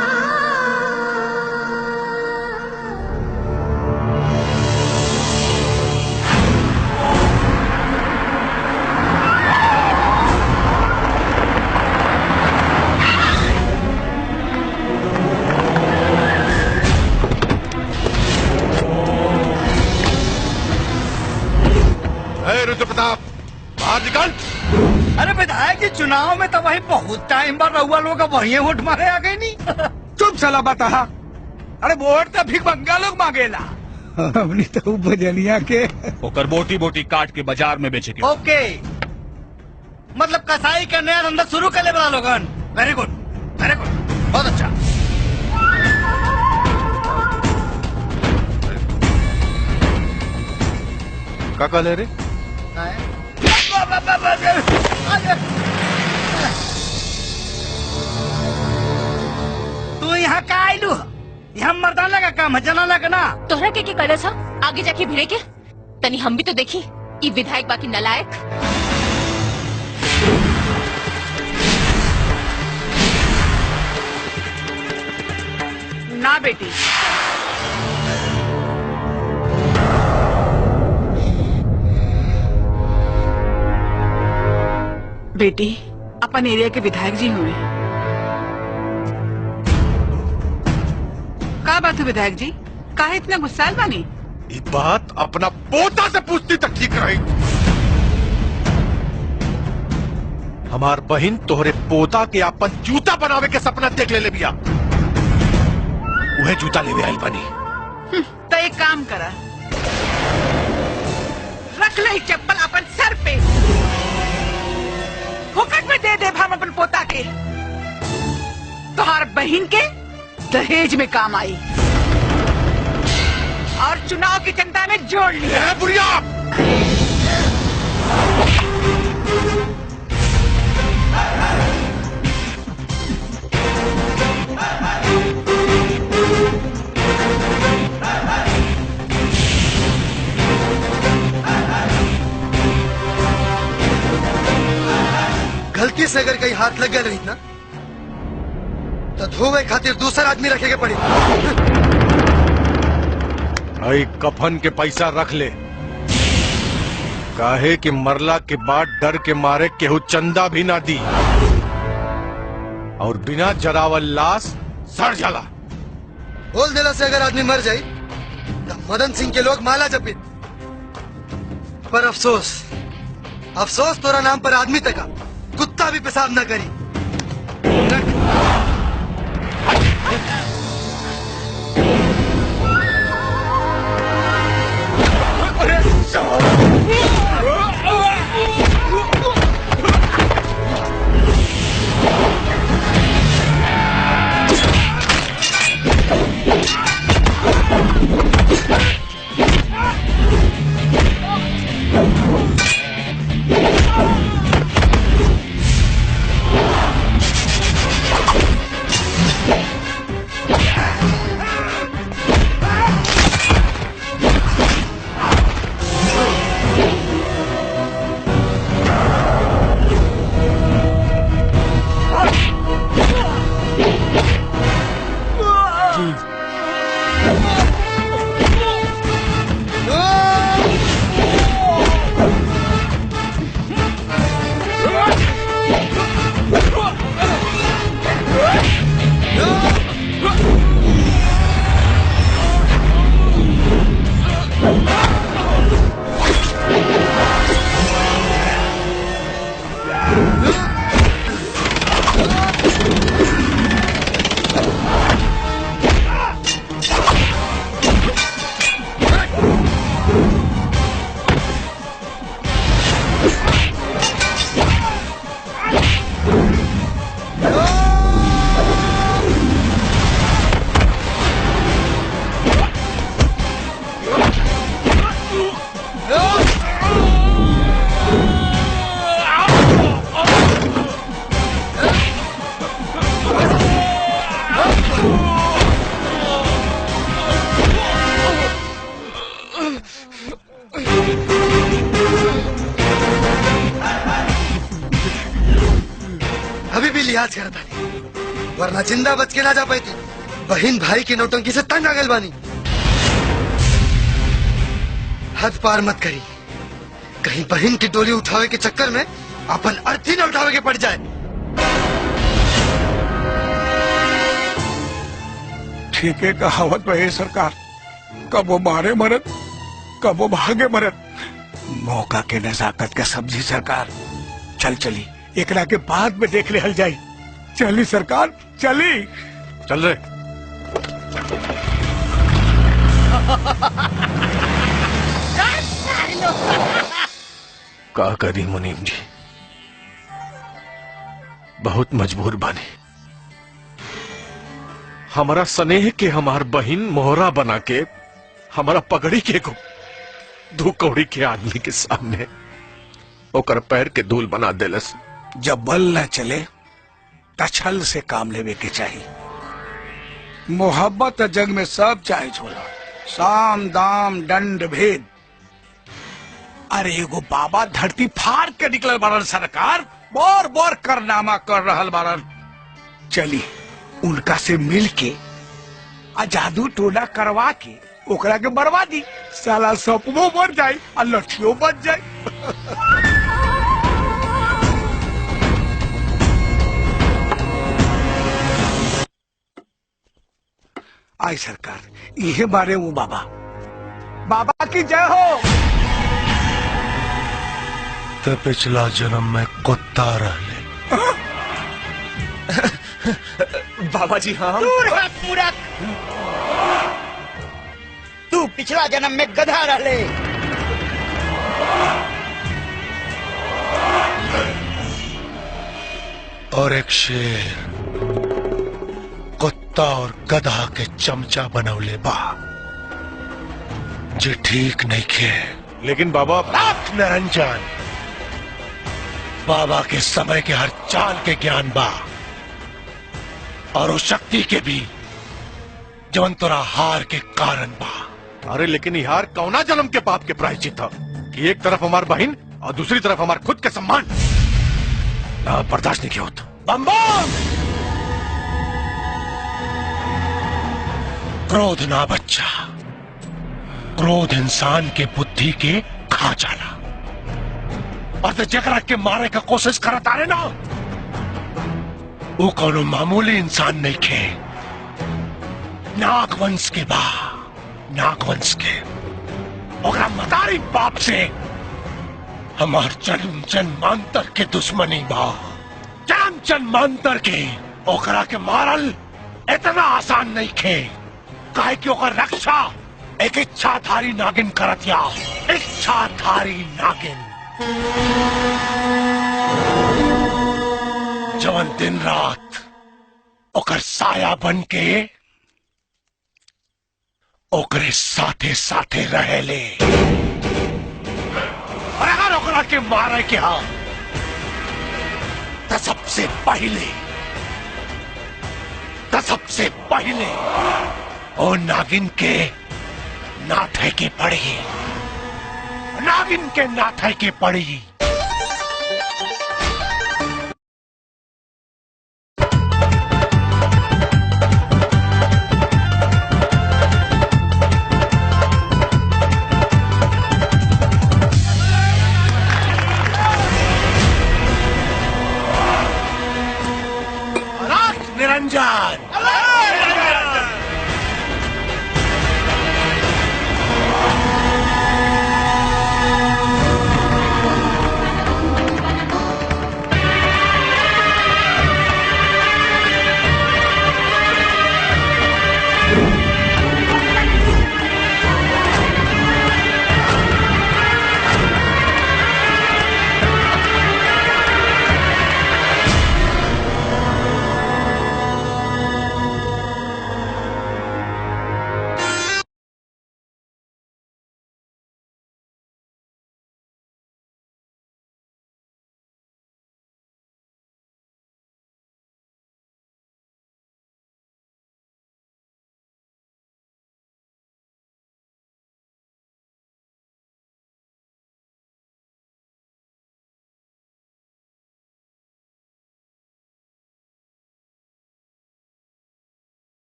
चुनाव में तो वही बहुत टाइम बाद रहुआ लोग वही वोट मारे आ गई नहीं। चुप चला बता। अरे वोट तो भीख मंगा लोग मांगेला। हमनी तो बजनिया के ओकर बोटी बोटी काट के बाजार में बेचे के। ओके, मतलब कसाई का नया धंधा शुरू कर ले बड़ा लोगन। वेरी गुड, वेरी गुड, बहुत अच्छा। का कहले रे? तू यहाँ का आयलू? यहाँ मर्दाना का काम है, जनाना का ना। तोहरा के करे था आगे जाके भिड़े के तनी हम भी तो देखी ये विधायक बाकी नलायक। ना बेटी, बेटी अपन एरिया के विधायक जी हुए। का बात है विधायक जी, काहे इतना गुस्साल बानी? ये बात अपना पोता से पूछती तक ठीक रही। हमार बहन तोहरे पोता के अपन जूता बनावे के सपना देख ले बिया। वह जूता लेवे आइल बनी। तो एक काम करा, रख ले चप्पल अपन सर पे, फुकट में दे दे हम अपन पोता के। तोहार बहन के दहेज में काम आई और चुनाव की चिंता में जोड़ लिया। बुढ़िया, गलती से अगर कहीं हाथ लग गया रही ना तो धोवे खातिर दूसरा आदमी रखेगा पड़ी। आई कफन के पैसा रख ले, काहे कि मरला के बाद डर के मारे केहू चंदा भी ना दी और बिना जरावल लाश सड़ जाला। बोल देला से अगर आदमी मर जाए तो मदन सिंह के लोग माला जपी। पर अफसोस, अफसोस तोरा नाम पर आदमी तक कुत्ता भी पेशाब न करी। अभी भी लिहाज करता नहीं, वरना जिंदा बच के ना जा पाई थी। बहन भाई की नौटंकी से तंग आ गई बानी। हद पार मत करी, कहीं बहन की डोली उठावे के चक्कर में अपन अर्थी न उठावे के पड़ जाए। ठीक है कहावत है सरकार, कब वो मारे मरद कब वो भागे मरद। मौका के नजाकत का सब्जी सरकार। चल चली एकरा के बाद में देख ले जाई। चली सरकार चली। चल रे। का करी मुनीम जी, बहुत मजबूर बानी। हमारा स्नेह के हमार बहिन मोहरा बना के हमारा पगड़ी के को दो कौड़ी के आदमी के सामने ओकर पैर के धूल बना देलस। जब बल न चले तछल से काम लेवे के चाहिए। मोहब्बत जग में सब जायज होला, साम दाम दंड भेद। अरे एगो बाबा धरती फाड़ के निकल बारन सरकार, बोर बोर करनामा कर रहल बारन। चली उनका से मिल के आ जादू टोना करवा के ओकरा के बर्बाद दी। साला सपनो बन जाए और लठियों बच जाए। आई सरकार यही बारे वो बाबा, बाबा की जय हो। तो पिछला जन्म में कुत्ता रहले। बाबा जी हाँ। दूर हाथ मूर्ख, तू पिछला जन्म में गधा रहले। और एक शेर कुत्ता और गधा के चमचा बनौले बा, जो ठीक नहीं खे। लेकिन बाबा निरंजन, बाबा के समय के हर चाल के ज्ञान बा और उस शक्ति के भी जवन तोरा हार के कारण बा। अरे लेकिन ये हार कौना जन्म के पाप के प्रायश्चित था कि एक तरफ हमार बहन और दूसरी तरफ हमार खुद के सम्मान ना बर्दाश्त नहीं किया होता। बम बम! क्रोध ना बच्चा, क्रोध इंसान के बुद्धि के खा जाला। और तो जकरा के मारे का कोशिश करत आ रहे ना, वो कोनो मामूली इंसान नहीं खे। नागवंश के बा, नागवंश के। ओकरा मदारी बाप से हमार जन्म जन्मांतर के दुश्मनी बा। जन्म जन्मांतर के ओकरा के मारल इतना आसान नहीं खे। काहे कि ओकर रक्षा एक इच्छाधारी नागिन करतिया। इच्छाधारी नागिन जवन दिन रात ओकर साया बन के ओकरे साथे साथे रहेले। और अगर ओकरा के मारे के हा तो सबसे पहले ओ नागिन के नाथे के पड़ी, नागिन के नाथे के पड़ी। निरंजन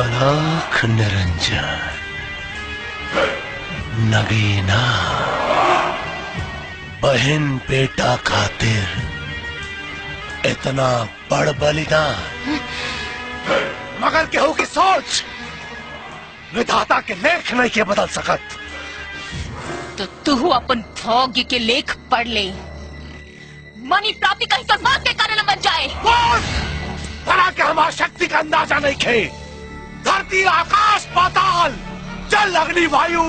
आलोक निरंजन नगीना बहन बेटा खातिर इतना बड़ बलिदान, मगर केहू की सोच विधाता के लेख नहीं के बदल सकत। तो तू अपन भाग्य के लेख पढ़ ले, मनी प्राप्ति कहीं तो मौत के कारण बन जाए। भला के हमारी शक्ति का अंदाजा नहीं खे। धरती आकाश पाताल जल अग्नि वायु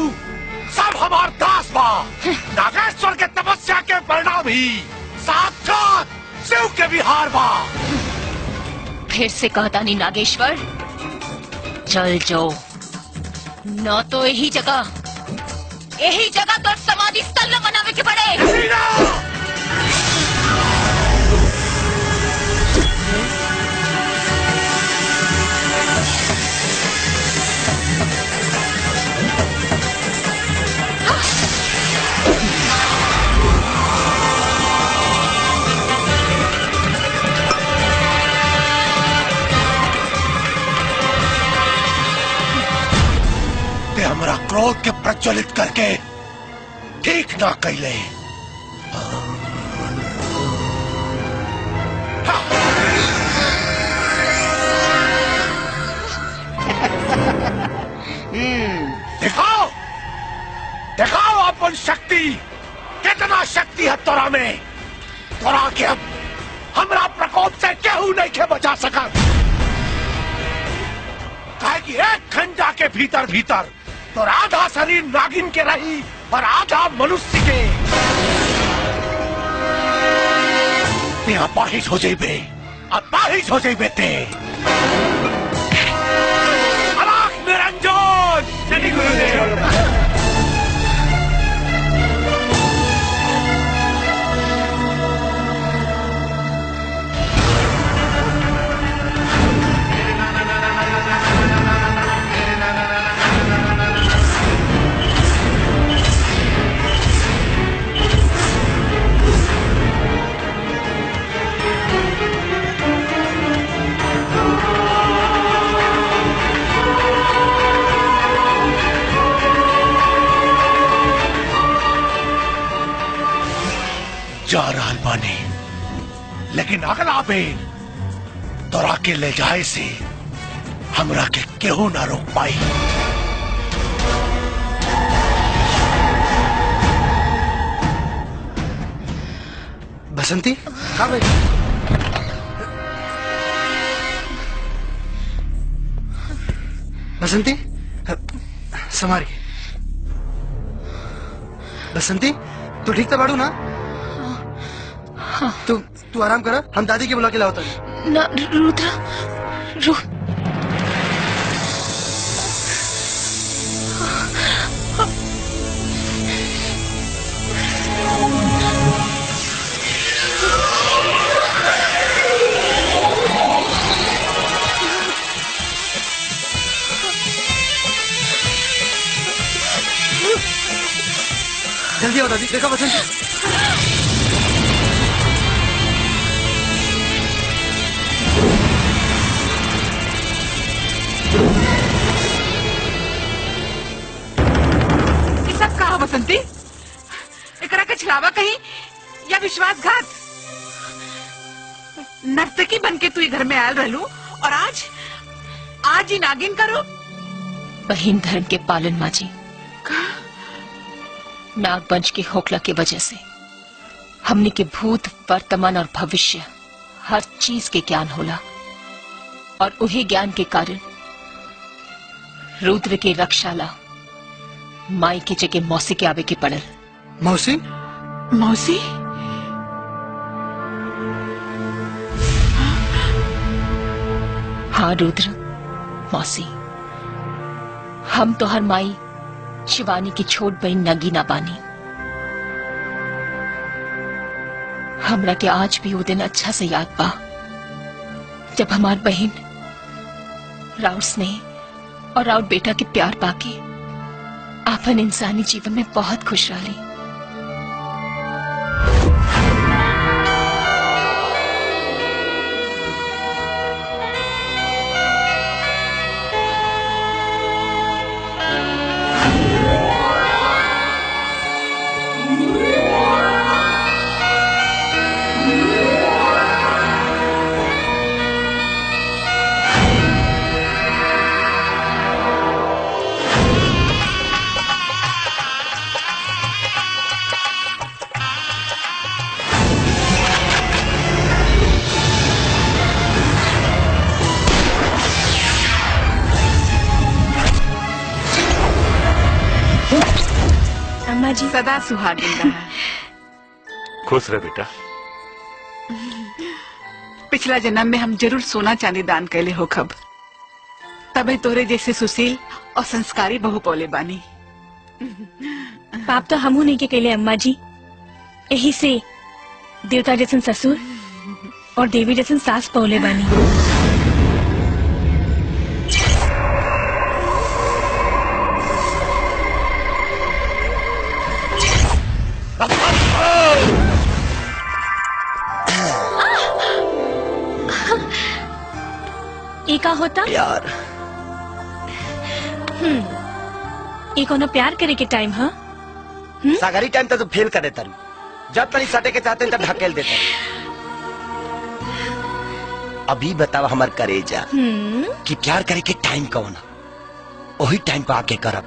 सब हमार दास बा। नागेश्वर के तपस्या के परिणाम ही साक्षात शिव के विहार बा। फिर से कहता नहीं नागेश्वर, चल जाओ, न तो यही जगह तो समाधि स्थल न बनावे के पड़े। हमारा क्रोध के प्रज्वलित करके ठीक ना कैले। दिखाओ दिखाओ अपन शक्ति, कितना शक्ति है तोरा में। तोरा के अब हमरा प्रकोप से केहू नहीं के बचा सका। काहे कि एक खंजा के भीतर भीतर तो आधा शरीर नागिन के रही और आधा मनुष्य के। ते अपाहिज हो जाइबे, अपाहिज हो जाइबे ते। आलोक निरंजन श्री गुरुदेव। जा रहा बानी, लेकिन अगला बेर तोरा के ले जाए से हमरा के केहू ना रोक पाई। बसंती कहाँ भाई? बसंती संभाल के। बसंती तू ठीक था बाड़ू ना? तू आराम करा, हम दादी के बुला के लाओ तारी। ना रुद्र, जल्दी आओ दादी, देखा बसंती। बसंती एकरा के छलावा कहीं या विश्वासघात। नर्तकी बन के तू घर में आयल रहलू और आज ही नागिन करो। बहिन धर्म के पालन माजी नागवंश के होकला के वजह से हमने के भूत वर्तमान और भविष्य हर चीज के ज्ञान होला और उही ज्ञान के कारण रुद्र के रक्षाला माई के जगह मौसी के आवे के पड़ल। मौसी? मौसी? हाँ रुद्र, मौसी। हम तो हर माई शिवानी की छोट बहन नगीना बानी। हमरा के आज भी वो दिन अच्छा से याद बा जब हमार बहन राउत स्नेह और राउत बेटा के प्यार पाके आपन इंसानी जीवन में बहुत खुश रही। अम्मा जी। सदा सुहागिन रहा। खुश रह बेटा। पिछला जन्म में हम जरूर सोना चांदी दान कैले हो खब, तबे तोरे जैसे सुशील और संस्कारी बहू पौले बानी। पाप तो हमू नहीं के कैले अम्मा जी, यही से देवता जैसन ससुर और देवी जैसन सास पौले बानी। ये का होता प्यार। ये कोनो प्यार करे के टाइम है? सागरी टाइम तो फेल कर देता रू, जब तक सटे के चाहते तब ढकेल देता। अभी बताओ हमार करेजा कि प्यार करे के टाइम कौन, वही टाइम पे आके करब।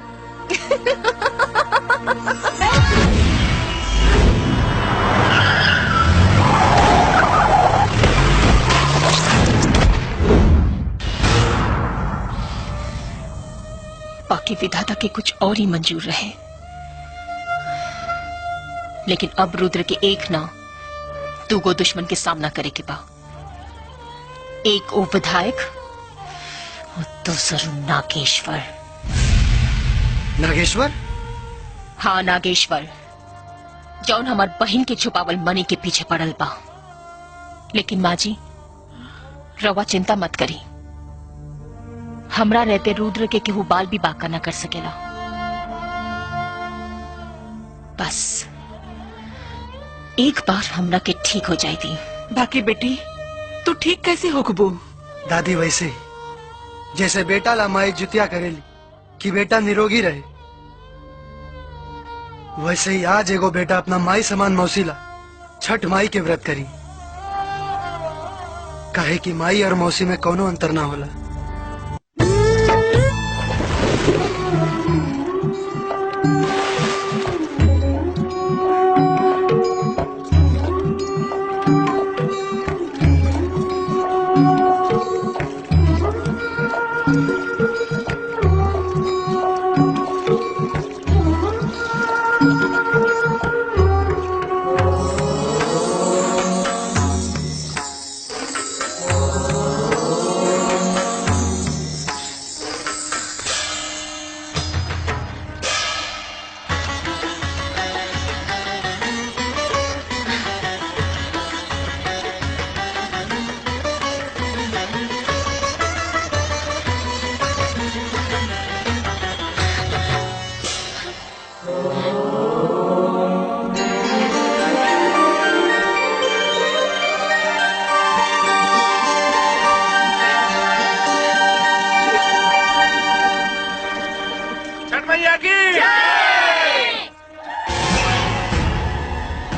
बाकी विधाता के कुछ और ही मंजूर रहे, लेकिन अब रुद्र के एक ना दो गो दुश्मन के सामना करे के बा। एक ओ विधायक और दूसरा नागेश्वर। नागेश्वर? हाँ नागेश्वर, जौन हमार बहन के छुपावल मनी के पीछे पड़ल बा। लेकिन माँ जी रवा चिंता मत करी, हमरा रहते रुद्र के केहू बाल भी बाका न कर सकेला। बस एक बार हमरा के ठीक हो जाए दी। बाकी बेटी तू ठीक कैसे हो कबू? दादी वैसे जैसे बेटा ला माई जुतिया करेली कि बेटा निरोगी रहे, वैसे ही आज एगो बेटा अपना माई समान मौसीला छठ माई के व्रत करी, काहे कि माई और मौसी में कोनो अंतर ना होला।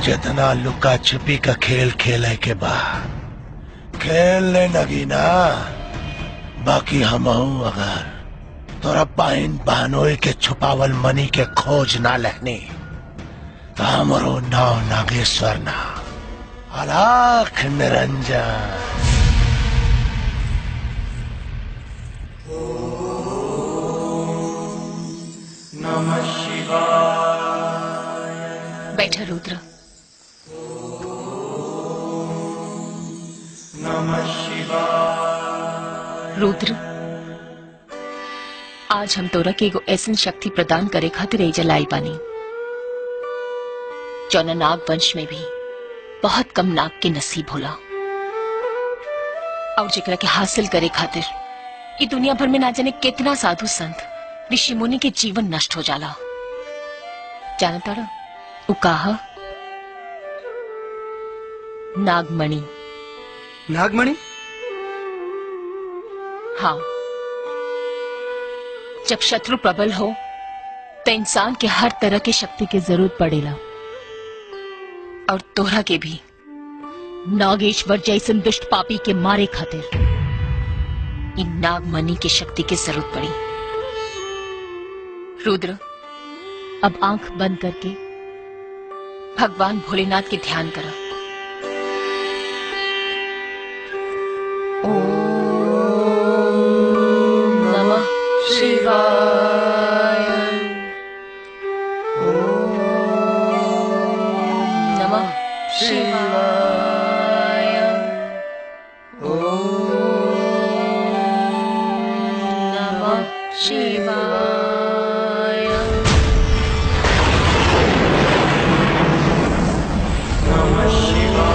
जितना लुका छुपी का खेल खेले के बाद खेलने लगी ना, बाकी हम अगर तोरा बहन बहनोई के छुपावल मनी के खोज ना लेनी तो हमरो नाव नागेश्वर ना अलाख निरंजन। नमः शिवाय। बैठा रुद्र। नमः शिवाय। रुद्र, आज हम तोरा के एगो ऐसन शक्ति प्रदान करे खातिर एजा लाई बानी जौना नाग वंश में भी बहुत कम नाग के नसीब होला, और जेकरा के हासिल करे खातिर ये दुनिया भर में ना जाने कितना साधु संत ऋषि मुनि के जीवन नष्ट हो जाला। जानता रहा उ कहा नागमणि। नागमणि? हाँ, जब शत्रु प्रबल हो तो इंसान के हर तरह की शक्ति की जरूरत पड़ेला, और तोहरा के भी नागेश्वर जैसन दुष्ट पापी के मारे खातिर इन नागमणि की शक्ति की जरूरत पड़ी। रुद्र, अब आंख बंद करके भगवान भोलेनाथ के ध्यान करो। ओम नमः शिवाय। ओम शिवाय। ओम नमः शिवाय। नमः शिवाय।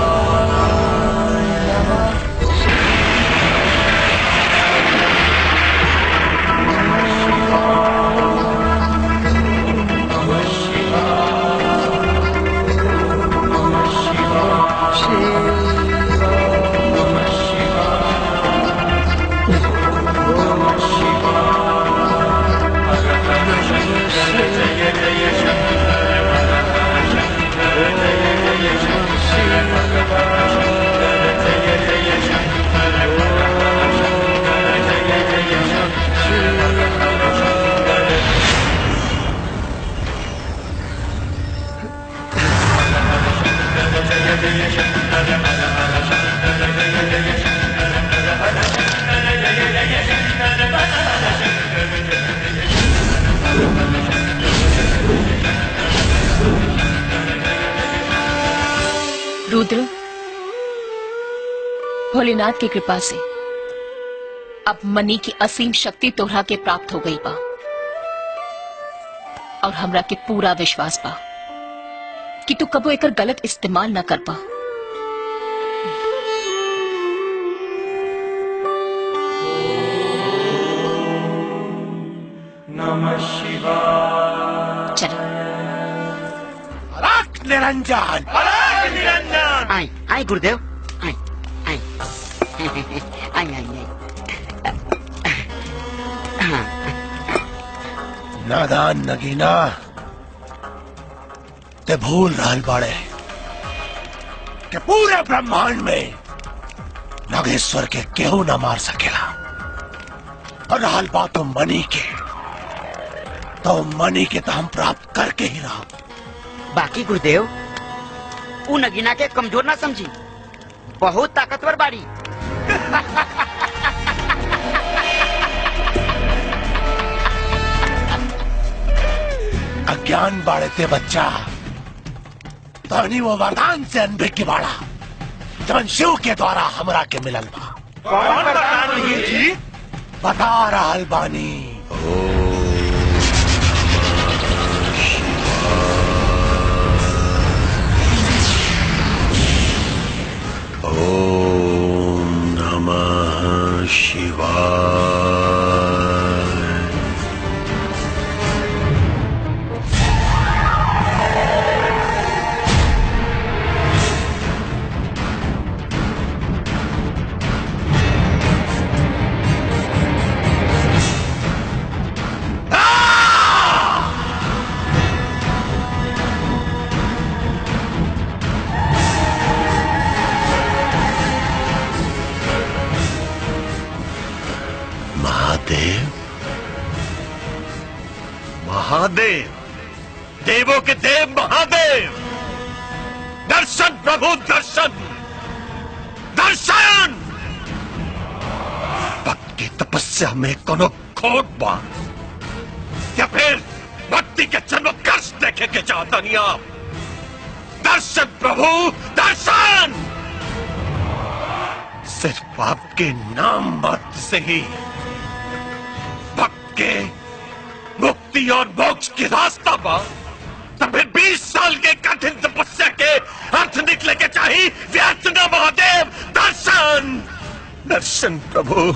रुद्र, भोलेनाथ की कृपा से अब मनी की असीम शक्ति तोहरा के प्राप्त हो गई बा और हमरा के पूरा विश्वास बा कि तू कबो एकर गलत इस्तेमाल न कर पा। नमः शिवाय। चलो निरंजन, निरंजन। आई आई गुरुदेव, आई आई आई आई आई। नादान नगीना, ते भूल रहल बाड़े कि पूरे ब्रह्मांड में नागेश्वर के केहू न मार सकेला। और रहल बात तो मनी के तो हम प्राप्त करके ही रहा। बाकी गुरुदेव उ नगीना के कमजोर ना समझी, बहुत ताकतवर बाड़ी। अज्ञान बाड़े ते बच्चा, तानी वो वरदान से अनभिज्ञ बाड़ा जन शिव के द्वारा हमरा के मिलल बा। कौन वरदान जी? बता रहल बानी। ओम नमः शिवाय। महादेव, देवों के देव महादेव, दर्शन प्रभु दर्शन, दर्शन। भक्त की तपस्या में कोनो खोट बा या फिर भक्ति के जन्म कष्ट देखे के चाहता नहीं आप? दर्शन प्रभु दर्शन। सिर्फ आपके नाम मात्र से ही भक्त के मुक्ति और मोक्ष की रास्ता बा। तब फिर 20 साल के कठिन तपस्या के अर्थ निकले के चाहिए व्यर्थ न महादेव। दर्शन दर्शन प्रभु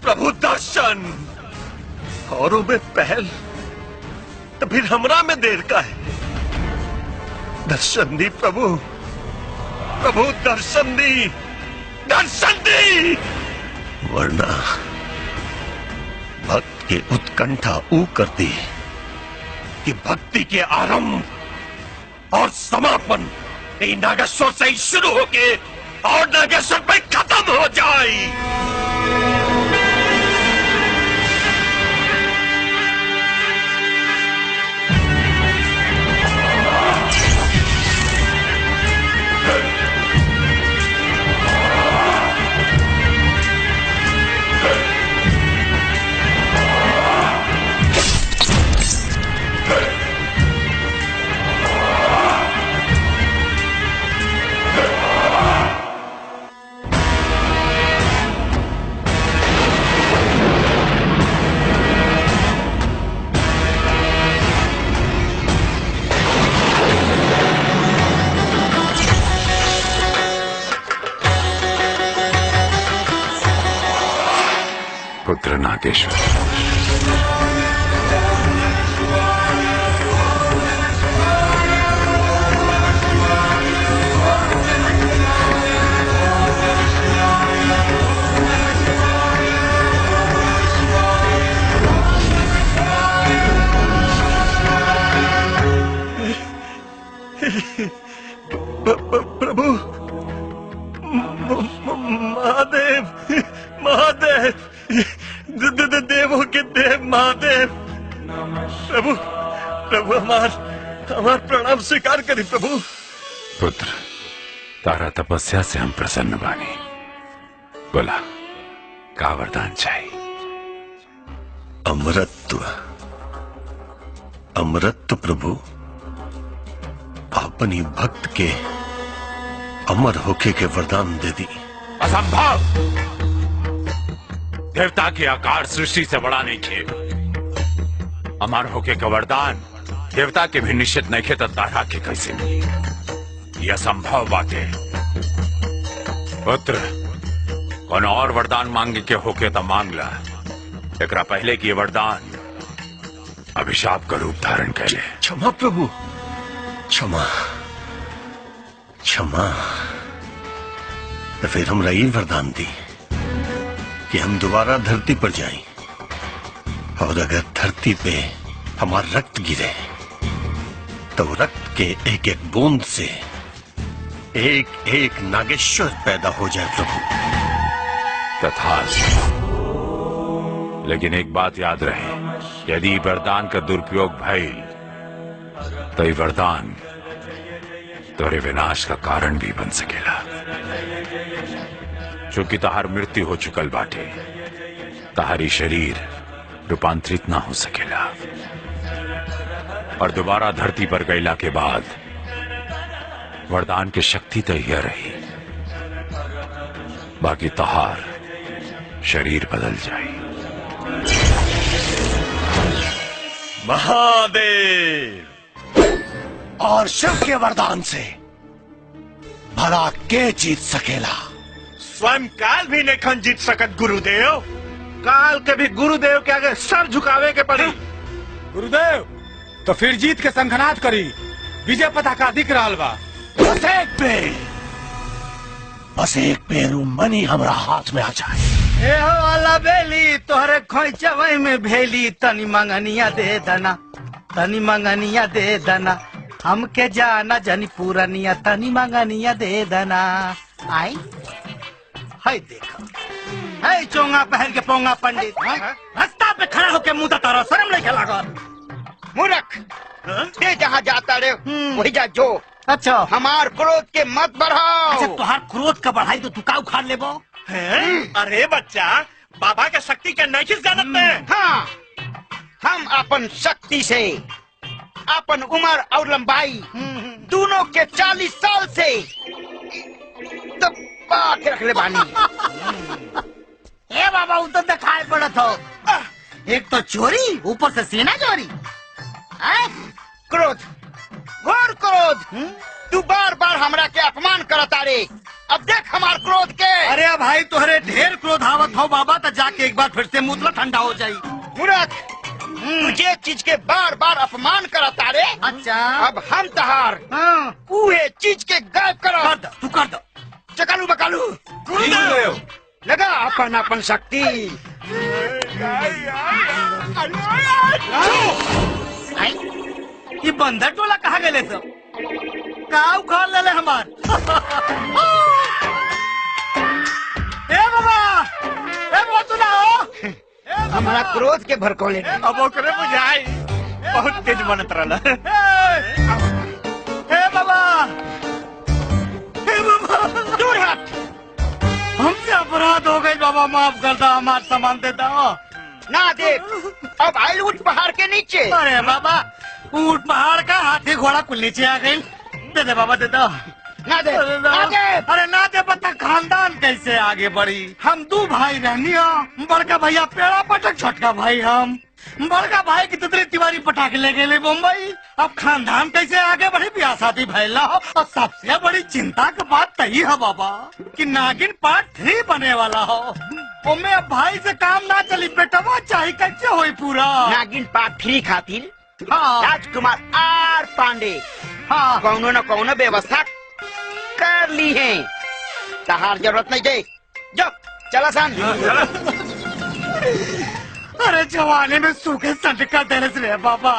प्रभु दर्शन। औरों में पहल तो फिर हमरा में देर का है। दर्शन दी प्रभु प्रभु, दर्शन दी दर्शन दी, वरना भक्त की उत्कंठा ऊ करती कि भक्ति के आरंभ और समापन नागेश्वर से ही शुरू होके और नागेश्वर पे खत्म हो जाए। नागेश्वर। प्रभु महादेव महादेव देवों के देव महादेव प्रभु प्रभु हमार प्रणाम स्वीकार करी प्रभु। पुत्र, तारा तपस्या से हम प्रसन्न बानी। बोला, का वरदान चाहिए? अमरत्व अमरत्व प्रभु, अपनी भक्त के अमर होके के वरदान दे दी। असंभव! देवता के आकार सृष्टि से बड़ा नहीं थे। अमर होके का वरदान देवता के भी निश्चित नहीं थे, तो तारा के कैसे मिली? यह असंभव बात है। पुत्र, कौन और वरदान मांगे के होके तो मांग ला। एकरा पहले की वरदान अभिशाप का रूप धारण करे। क्षमा प्रभु, क्षमा क्षमा। तो फिर हमरा ये वरदान दी कि हम दोबारा धरती पर जाएं, और अगर धरती पे हमारा रक्त गिरे तो रक्त के एक एक बूंद से एक एक नागेश्वर पैदा हो जाए प्रभु। तथास्तु। लेकिन एक बात याद रहे, यदि वरदान का दुरुपयोग भइल तो ये वरदान तोरे विनाश का कारण भी बन सकेला। चूंकि तहार मृत्यु हो चुकल बाटे, तहारी शरीर रूपांतरित ना हो सकेला, और दोबारा धरती पर गईला के बाद वरदान की शक्ति तो यह रही, बाकी तहार शरीर बदल जाए। महादेव, और शिव के वरदान से भला के जीत सकेला? स्वयं काल भी नहीं जीत सकत गुरुदेव। काल के भी गुरुदेव के आगे सर झुकावे के पड़ी। गुरुदेव, तो फिर जीत के संखनाद करी। विजय पताका दिख रहा बा। बस एक पेरू मनी हमरा हाथ में आ जाए। ए हो वाला बेली, तोहरे खोइचवई में भेली, तनी मंगनिया दे दना, तनी मंगनिया दे दना, हमके जाना जनी पूरनिया, तनी मंगनिया दे दना। आई हाय देखो, है चोंगा पहन के पोंगा पंडित रास्ता पे खड़ा होके मुंह तारा, शर्म नहीं लागल? मूर्ख, ते जहाँ जाता रे वही जा जो। अच्छा, हमार क्रोध के मत बढ़ाओ। अच्छा, तुहार क्रोध का बढ़ाई तो तू का उखाड़ लेबो? अरे बच्चा, बाबा के शक्ति के नहीं जानत में। हाँ, हम अपन शक्ति से अपन उम्र और लंबाई दोनों के 40 साल से दबा के रख ले बानी। ए बाबा, वो तो दिखाई पड़त हो। एक तो चोरी, ऊपर से सेना चोरी। क्रोध, घोर क्रोध। तू बार बार हमरा के अपमान करता रे। अब देख हमार क्रोध के। अरे भाई, तुहरे ढेर क्रोध आवत हो बाबा, तो जाके एक बार फिर से मुतला ठंडा हो जाई। मूर्ख, तुझे चीज के बार बार अपमान करता रे। अच्छा, अब हम तहार उहे चीज के गायब करो। तू कर दो। चकालू बकालू। गुरुदेव, लगा अपन अपन शक्ति। ये बंदर टोला कहाँ गए सब? का उखाड़ ले हमार? ए बाबा तू ना हो? हमारा क्रोध के भड़कौले। अब ओकरे बुझाई बहुत तेज बनत रहला। हे बाबा, दूर हट। हमसे अपराध हो गई बाबा, माफ कर दो, हमारा सामान दे दो। ना दे, अब आइल उठ पहाड़ के नीचे। अरे बाबा, ऊंट पहाड़ का, हाथी घोड़ा कुल नीचे आ गई। दे दे बाबा, दे दो। ना दे, ना दे। अरे ना दे, पता खानदान कैसे आगे बढ़ी? हम 2 भाई रहनी हो। बड़का भैया पेड़ा पटक, छोटका भाई हम। बड़का भाई की तितली तिवारी पटाखे ले गए मुंबई। अब खानदान कैसे आगे बढ़ी? ब्याह शादी भैला हो। और सबसे बड़ी चिंता की बात तही है बाबा कि नागिन पार्ट 3 बने वाला हो। ओमे अब भाई से काम ना चली बेटवा, चाहे कैसे होई पूरा नागिन पार्ट 3 खातिर राजकुमार आर पांडे कौनो न कौनो व्यवस्था कर ली है। तहार जरूरत नहीं दे, जो चला सन। अरे जवानी में सूखे संटका देने से बाबा।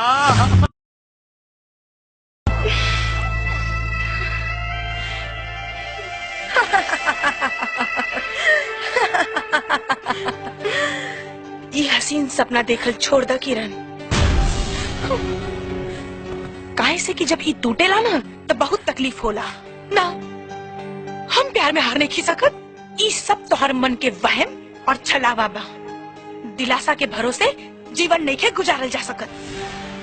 ये हसीन सपना देखल छोड़ द किरण। काहे से कि जब ये टूटेला ना तो बहुत तकलीफ होला ना। हम प्यार में हार नहीं खी सकत। ये सब तोहर मन के वहम और छलावा बा। दिलासा के भरोसे जीवन नहीं के गुजारल जा सकत।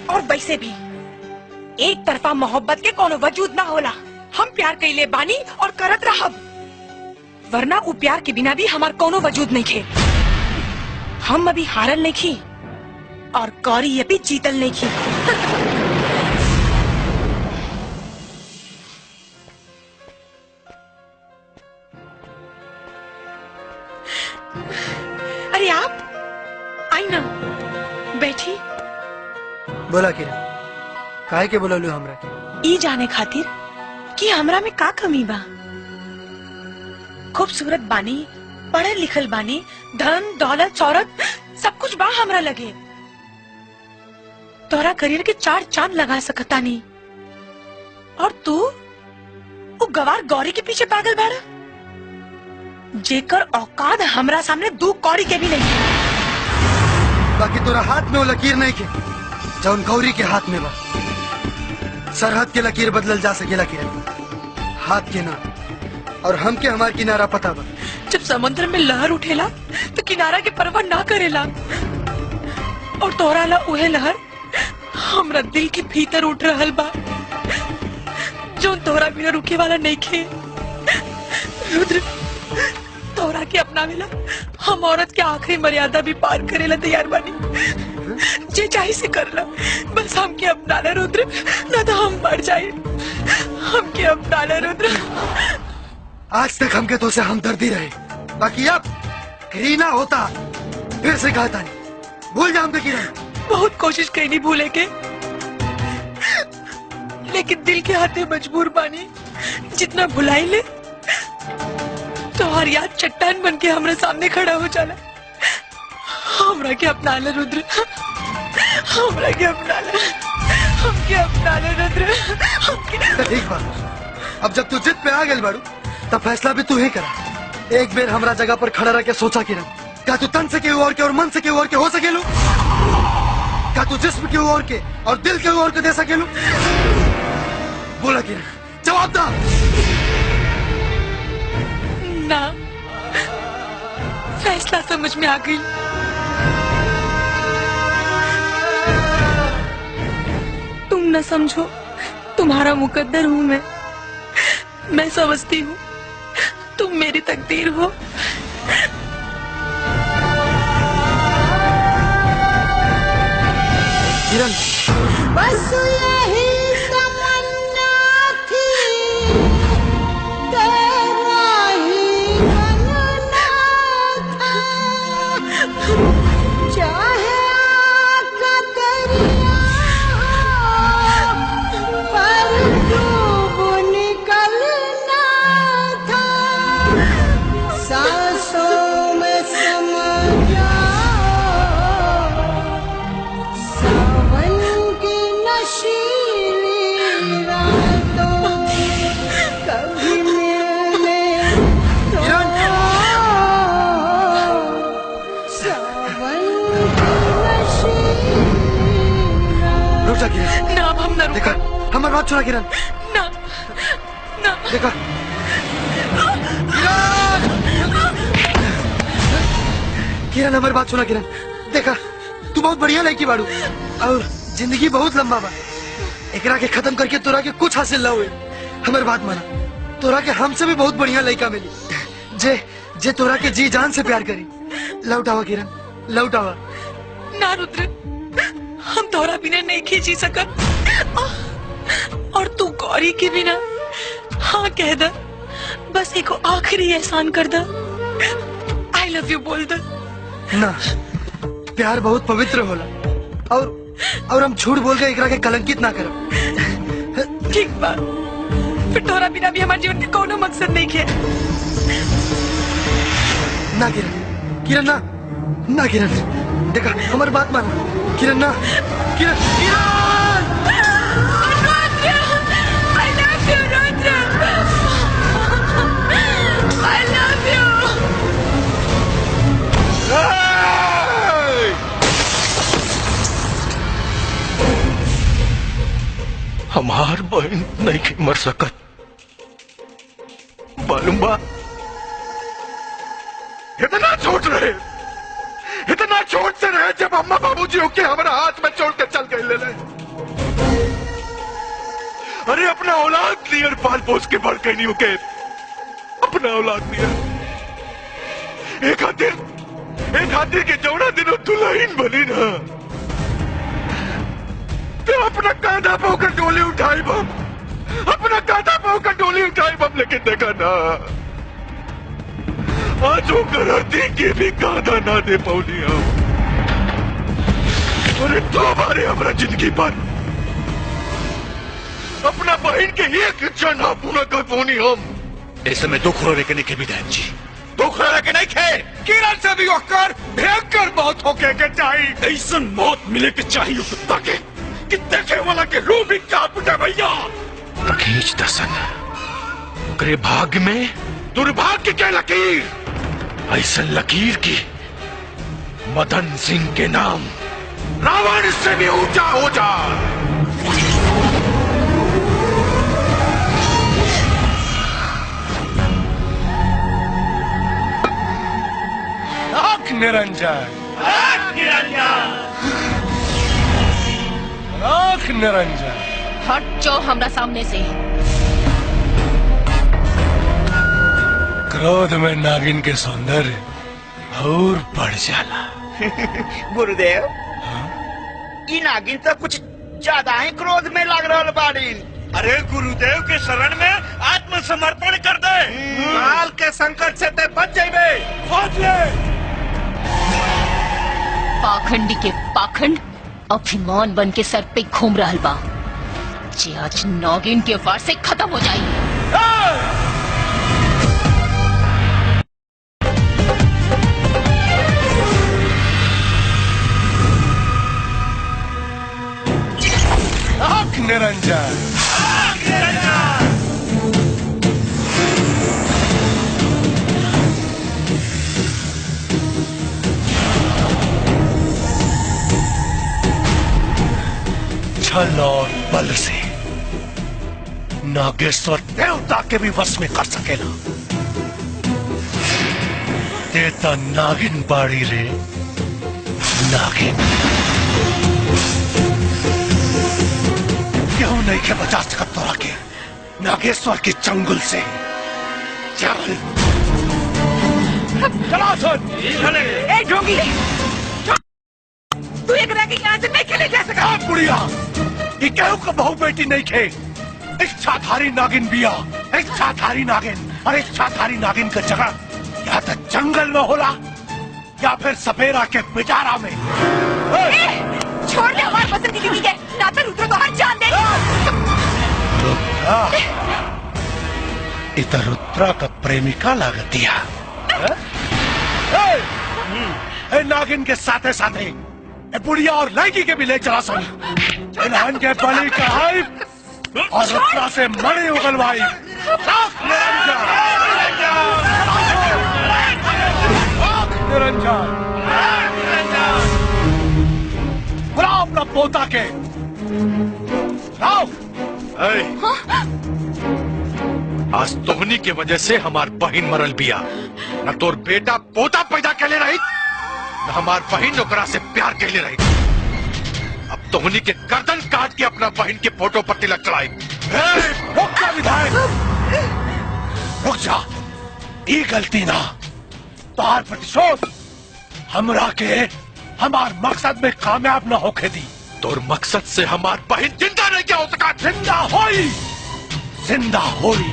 और वैसे भी एक तरफा मोहब्बत के कोनो वजूद ना होला। हम प्यार कइले बानी और करत रहब, वरना वो प्यार के बिना भी हमार कोनो वजूद नहीं खे। हम अभी हारल नहीं खी और कौरी अभी जीतल नहीं खी। अरे आप आई ना, बैठी। बोला किरण, काहे के बोललू हमरा के? ई जाने खातिर कि हमरा में का कमी बा। खूबसूरत बानी, पढ़ल लिखल बानी, धन दौलत शौहरत सब कुछ बा हमरा लगे। तोरा करियर के 4 चांद लगा सकता नहीं। और तू वो गवार गौरी के पीछे पागल बाड़ा, जेकर औकात हमरा सामने 2 कौड़ी के भी नहीं। बाकी तोरा हाथ में वो लकीर नहीं के जौन गौरी के हाथ में बा। सरहद के लकीर बदलल जा सकेला किरण, हाथ के ना। और हम के हमार किनारा पता बा। जब समुद्र में लहर उठेला तो किनारा के परवाह ना करेला। और तोरा ला उहे लहर हमरा दिल के भीतर उठ रहल बा, जो तोरा बिना रुके वाला नहीं खे। रुद्र, तोरा के अपना मिला हम औरत के आखिरी मर्यादा भी पार करेला तैयार बानी। जे चाहे से कर ला, बस हमके अपना ले रुद्र, ना तो हम मर जाए। हमके अपना ले रुद्र। आज तक हमके तो से हमदर्दी रहे, बाकी अब घृणा होता। फिर से कहता नहीं, भूल जा हमके किरण। बहुत कोशिश करी भूले के, लेकिन दिल के हाथे मजबूर बानी। जितना भुलाई ले तो हर याद चट्टान बन के हमारे सामने खड़ा हो जाला। हमरा के अपना ले रुद्र, हमरा के अपना ले, हमके अपना ले रुद्र, हमके। ठीक बात, अब जब तू जिद पे आ गई बाड़ू तब फैसला भी तू ही करा। एक बेर हमरा जगह पर खड़ा रह के सोचा किरण, क्या तू तन से केहू और के और मन से केहू और के हो सकेलू? क्या तू जिस्म केहू और के और दिल केहू और के दे सकेलू? बोला किरण, जवाब दा। ना, फैसला समझ में आ गई। तुम न समझो, तुम्हारा मुकद्दर हूँ मैं समझती हूँ तुम मेरी तकदीर हो। किरण, बस यही तमन्ना थी, तेरा ही बनना था। चाहे आका दरिया हो, पर डूब निकलना था। सांसों में समा ना, हम ना देखा, हमारी बात सुना किरण। ना, ना। देखा, किरण हमारी बात सुना किरण। देखा, तू बहुत बढ़िया लड़की बाड़ू और जिंदगी बहुत लंबा बा। एकरा के खत्म करके तोरा के कुछ हासिल ना हुए। हमारी बात माना, तोरा के हमसे भी बहुत बढ़िया लड़का मिली जे तोरा के जी जान से प्यार करी। लौटावा किरण, लौटावा। ना रुद्र, हम तोरा बिना नहीं खींची सकत। और तू गौरी के बिना हाँ कह दे, बस एक आखिरी एहसान कर दे। आई आई लव यू बोल दे। ना, प्यार बहुत पवित्र होला और हम झूठ बोल के एकरा के कलंकित ना करब। ठीक बा, फिर तोरा बिना भी हमारे जीवन के कोनो मकसद नहीं है। ना किरण ना, ना किरण, देखा हमारी बात मान। किरण ना, किरण हमार बहन नहीं के मर सकत, मालूम बा? इतना छोट रहे, इतना छोट से रहे जब अम्मा बाबूजी होके हमारा हाथ में छोड़ के चल गए ले। अरे अपना औलाद नियर पाल पोस के बढ़ के नहीं होके, अपना औलाद नियर एक हाथी के जौना दिनों दुल्हन बनी ना, तो अपना कांधा पाकर डोली उठाई बम, अपना कांधा पाकर डोली उठाई बम, लेकिन देखा ना आज वो करती के भी कांधा ना दे पौनी हम। अरे 2 बार हमारा जिंदगी पर अपना बहन के एक इच्छा ना पूरा कर पौनी हम। ऐसे में दुख रो के नहीं के विधायक जी, दुख रो के नहीं खे। किरण से भी होकर भयंकर मौत होके के चाहिए, ऐसा मौत मिले के चाहिए कुत्ता के कि देखे वाला के रूह भी कांप उठे भैया। तकीज दसन करे भाग्य में दुर्भाग्य के लकीर, ऐसा लकीर की मदन सिंह के नाम रावण से भी ऊंचा हो जा। आंख निरंजन, आंख निरंजन, हट जाओ हमरा सामने से। क्रोध में नागिन के सौंदर्य और बढ़ जाला। गुरुदेव, ई नागिन तो कुछ ज्यादा ही क्रोध में लग रहा बाड़ी। अरे गुरुदेव के शरण में आत्मसमर्पण कर दे, काल के संकट से ते बच जाइबे। खोज ले पाखंडी के पाखंड अभिमान बन के सर पे घूम रहा बा, जे आज नागिन के वार से खत्म हो जाए। आंख निरंजन, छल और बल से नागेश्वर देवता के भी वश में कर सकेला। देता नागिन बाड़ी रे नागिन, क्यों नहीं के बचा सकत तोरा के नागेश्वर के चंगुल से। चल चला सुन। ए ढोंगी, तू एक रह यहाँ से नहीं खेले जा सका। बुढ़िया, ये कहू का बहू बेटी नहीं खे, इच्छाधारी नागिन बिया, इच्छाधारी नागिन। और इच्छाधारी नागिन का जगह या तो जंगल में होला या फिर सपेरा के पिटारा में। छोड़ दे हमारे पसंद की बीवी के, ना तो रुद्र तो हर जान देगा। इधर रुद्रा का प्रेमिका लागत दिया। नागिन के साथे साथे बुढ़िया और लड़की के भी ले चला सन। इन्हान के बलि कढ़ाई और रुद्रा से मणि उगलवाई। निरंजन, बुलाओ अपना पोता के। आज तोहनी के वजह से हमार बहन मरल बिया, न तोर बेटा पोता पैदा के ले रही, न हमार बहन ओकरा से प्यार के ले रही। अब तोहनी के गर्दन काट के अपना बहन के फोटो पर तिलक चढ़ाई। रुक जा विधायक, रुक जा। ये गलती ना, तोहार प्रतिशोध हमरा के हमार मकसद में कामयाब न होके दी। तोर मकसद से हमार बहन जिंदा नहीं क्या हो सका? जिंदा होई, जिंदा होई।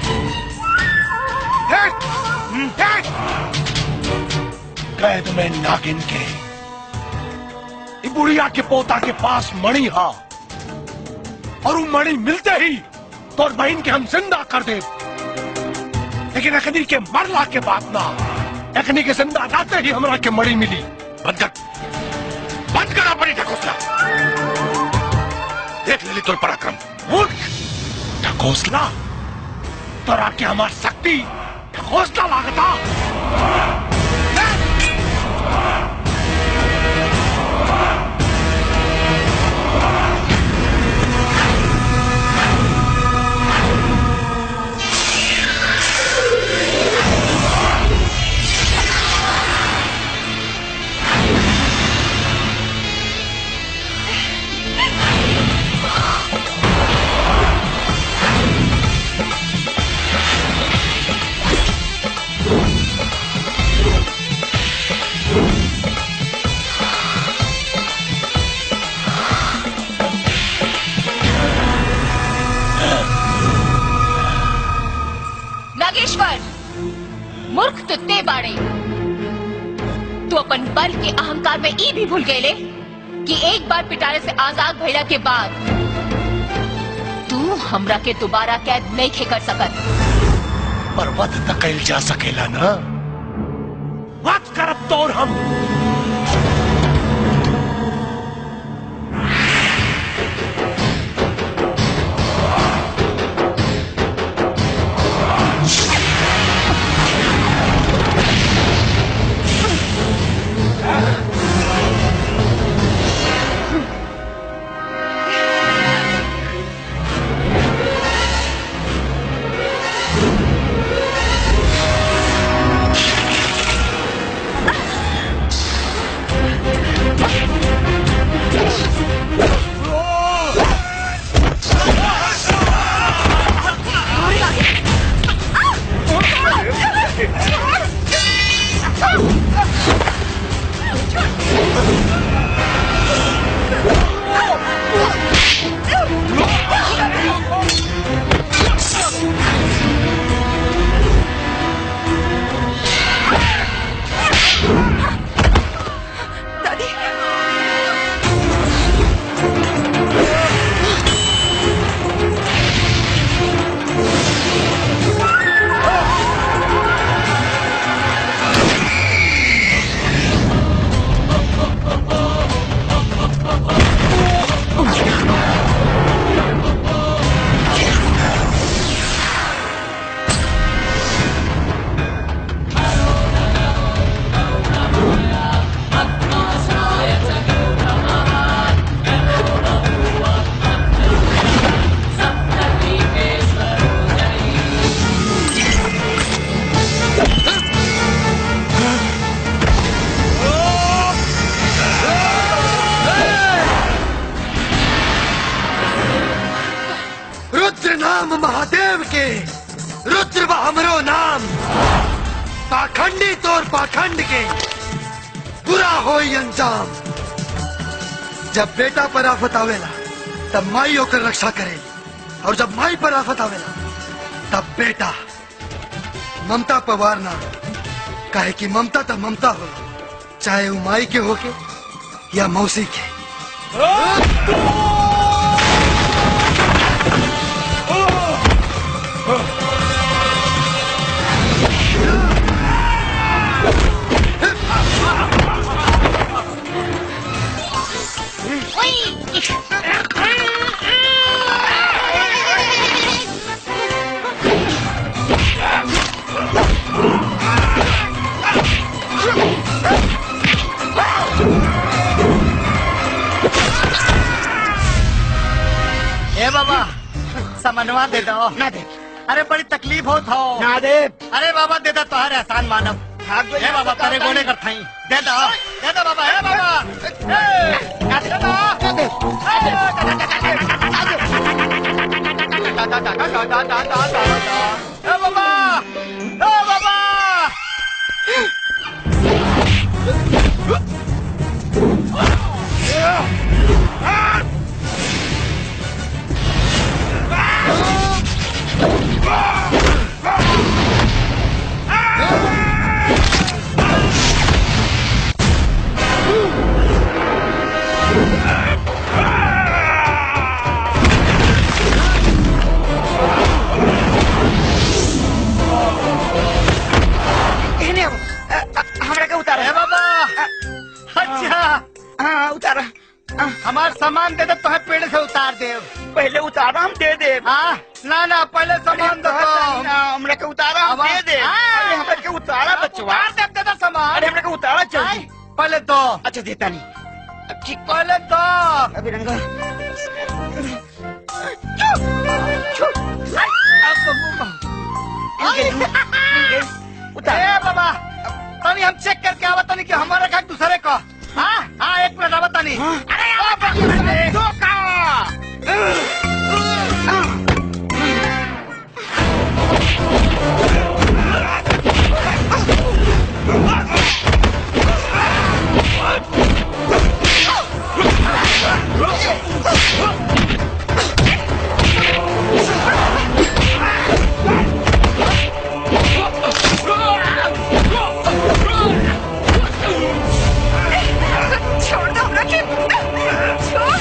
कैद में नागिन के ई बुढ़िया के पोता के पास मणि हा और वो मणि मिलते ही तोर बहन के हम जिंदा कर दे, लेकिन अखनी के मरला के बाद ना, अखनी के जिंदा जाते ही हमरा के मणि मिली। बंद करा पड़ी ढकोसला। देख ले तोर पराक्रम। मूर्ख ढकोसला, तोरा के हमार शक्ति ढकोसला लागता। नागेश्वर, मूर्ख तो ते बाड़े। तू अपन बल के अहंकार में ई भी भूल गए कि एक बार पिटारे से आजाद भइला के बाद तू हमरा के दोबारा कैद नहीं खे कर सकत। पर वध त कैल जा सकेला ना, वध करब तोर हम। नाम महादेव के, रुद्र बा हमरो नाम। पाखंडी तोर पाखंड के बुरा होई अंजाम। जब बेटा पर आफत आवेला तब माई होकर रक्षा करे, और जब माई पर आफत आवेला तब बेटा ममता पर वार ना, काहे कि ममता तो ममता होला, चाहे वो माई के होके या मौसी के। ए बाबा समनवा दे दो। ना दे। अरे बड़ी तकलीफ हो था। ना दे। अरे बाबा दे दो, तुम्हारे एहसान मानव। ए बाबा तेरे गोने कर थाई। दे दो बाबा। ए बाबा दे दो। ए बाबा तो तुम्हें पेड़ से उतार दे। पहले उतारा हम दे दे। हाँ ना ना पहले सामान दो। हमने के उतारा हम दे दे। अरे हमने के उतारा बचवा दे दे सामान। अरे हमने के उतारा जल्दी। पहले दो। अच्छा देता नहीं। ठीक पहले दो। अभी रंगा उतार बाबा तनी हम चेक करके आवा तनी कि हमारा का दूसरे का। हाँ हाँ 1 मिनट आवा तनी। अरे धोखा। छोड़ दो हमरा के। छोड़।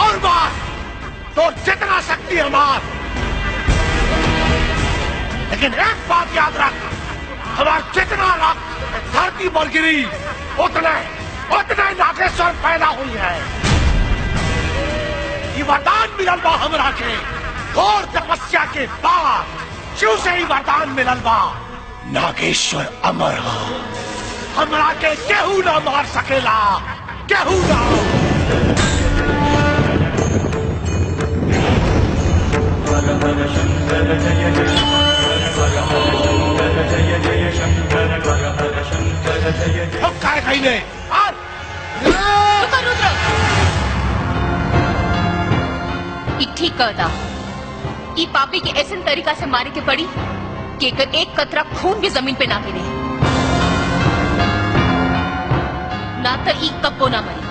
और बात तो जितना शक्ति हमार, लेकिन एक बात याद रख, हमार जितना रक्त धरती पर गिरी उतने नागेश्वर पैदा हुई है। ये वरदान मिलल बा हमरा के घोर तपस्या के बाद, शिव से ही वरदान मिलल बा। नागेश्वर अमर हो, हमरा के केहू ना मार सकेला, केहू ना। अब काय कहीने ठीक कहता, ई पापी के ऐसे तरीका से मारे के पड़ी कि एक कतरा खून भी जमीन पे ना गिरे, ना तो ई कब्बो ना मरे।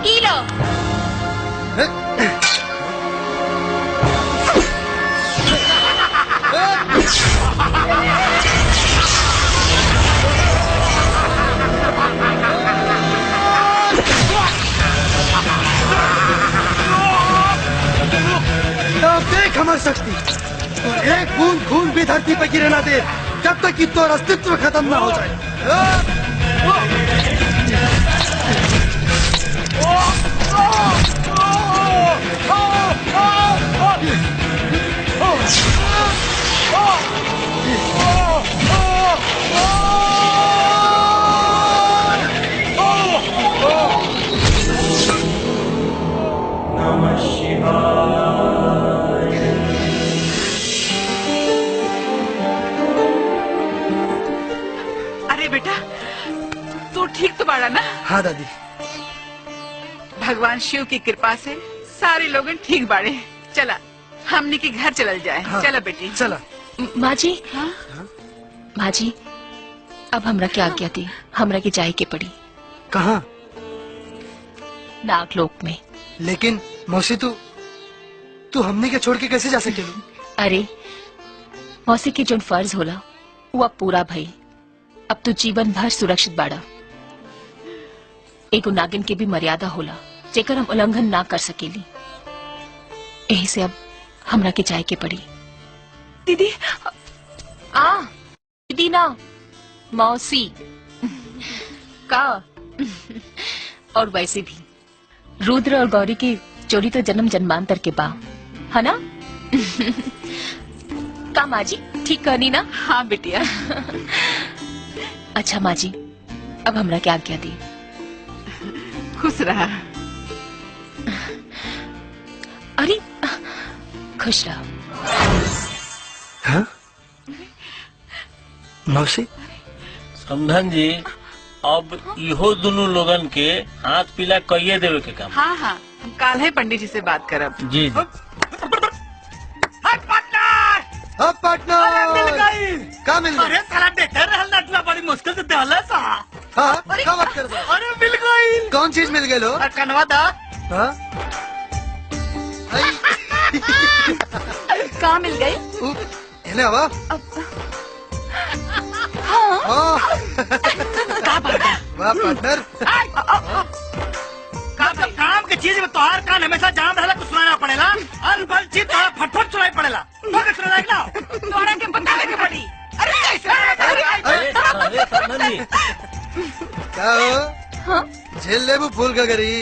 ई लो मर सकती तो एक बूंद खून भी धरती पर गिरे ना दे जब तक कि तो अस्तित्व खत्म ना हो जाए। अरे बेटा तू ठीक तो बाड़ा ना? हाँ दादी। भगवान शिव की कृपा से सारे लोग ठीक बाड़े। चला हमने के घर चलल जाए। हाँ। चला बेटी चला। माँ जी, माँ जी, अब हमरा क्या आज्ञा दी? हमरा की जाए के पड़ी। कहाँ? नागलोक में। लेकिन मौसी तू हमने के छोड़ के कैसे जा सकेलू? अरे मौसी की जोन फर्ज होला वो अब पूरा भई। अब तू जीवन भर सुरक्षित बाड़ा। एगो नागिन के भी मर्यादा होला जेकर हम उल्लंघन ना कर सकेली। यही से अब हमरा के जाए के पड़ी। दीदी दीदी ना मौसी का। और वैसे भी रुद्र और गौरी की जोड़ी तो जन्म जन्मांतर के बा, है ना? का माँ जी ठीक करनी ना? हाँ बिटिया। अच्छा माँ जी, अब हमरा क्या आज्ञा दी? खुश रहा। अरे खुश रहा। हाँ? मौसी समधन जी, अब इहो दोनों लोगन के हाथ पीला कहिए देवे के काम। हाँ हाँ हम काल है पंडित जी से बात करब। जी जी। अब पार्टनर मिल गई। का मिल गई? अरे साला देते रहल नटला बड़ी मुश्किल से दहला सा। हाँ क्या बात कर रहे हो? अरे मिल गई। कौन चीज मिल गई लो? कनवा दा। हाँ? कहाँ मिल गई? इन्हें हवा? हाँ। का बात है? वाह पार्टनर। काम के चीज में तोहार कान हमेशा जाम रहला कुछ सुनाना पड़ेला। अनबल चीज तोहार फटफट सुनाई पड़ेला। तो के सुनाई ना? तोहरा के बतावे के पड़ी। अरे कैसे? अरे समधन जी, क्या हो? झेल ले वो फूल का गरी।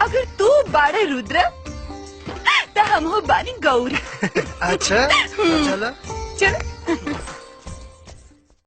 अगर तू बाड़े रुद्र तो हम हो बानी गौरी। अच्छा चलो चल।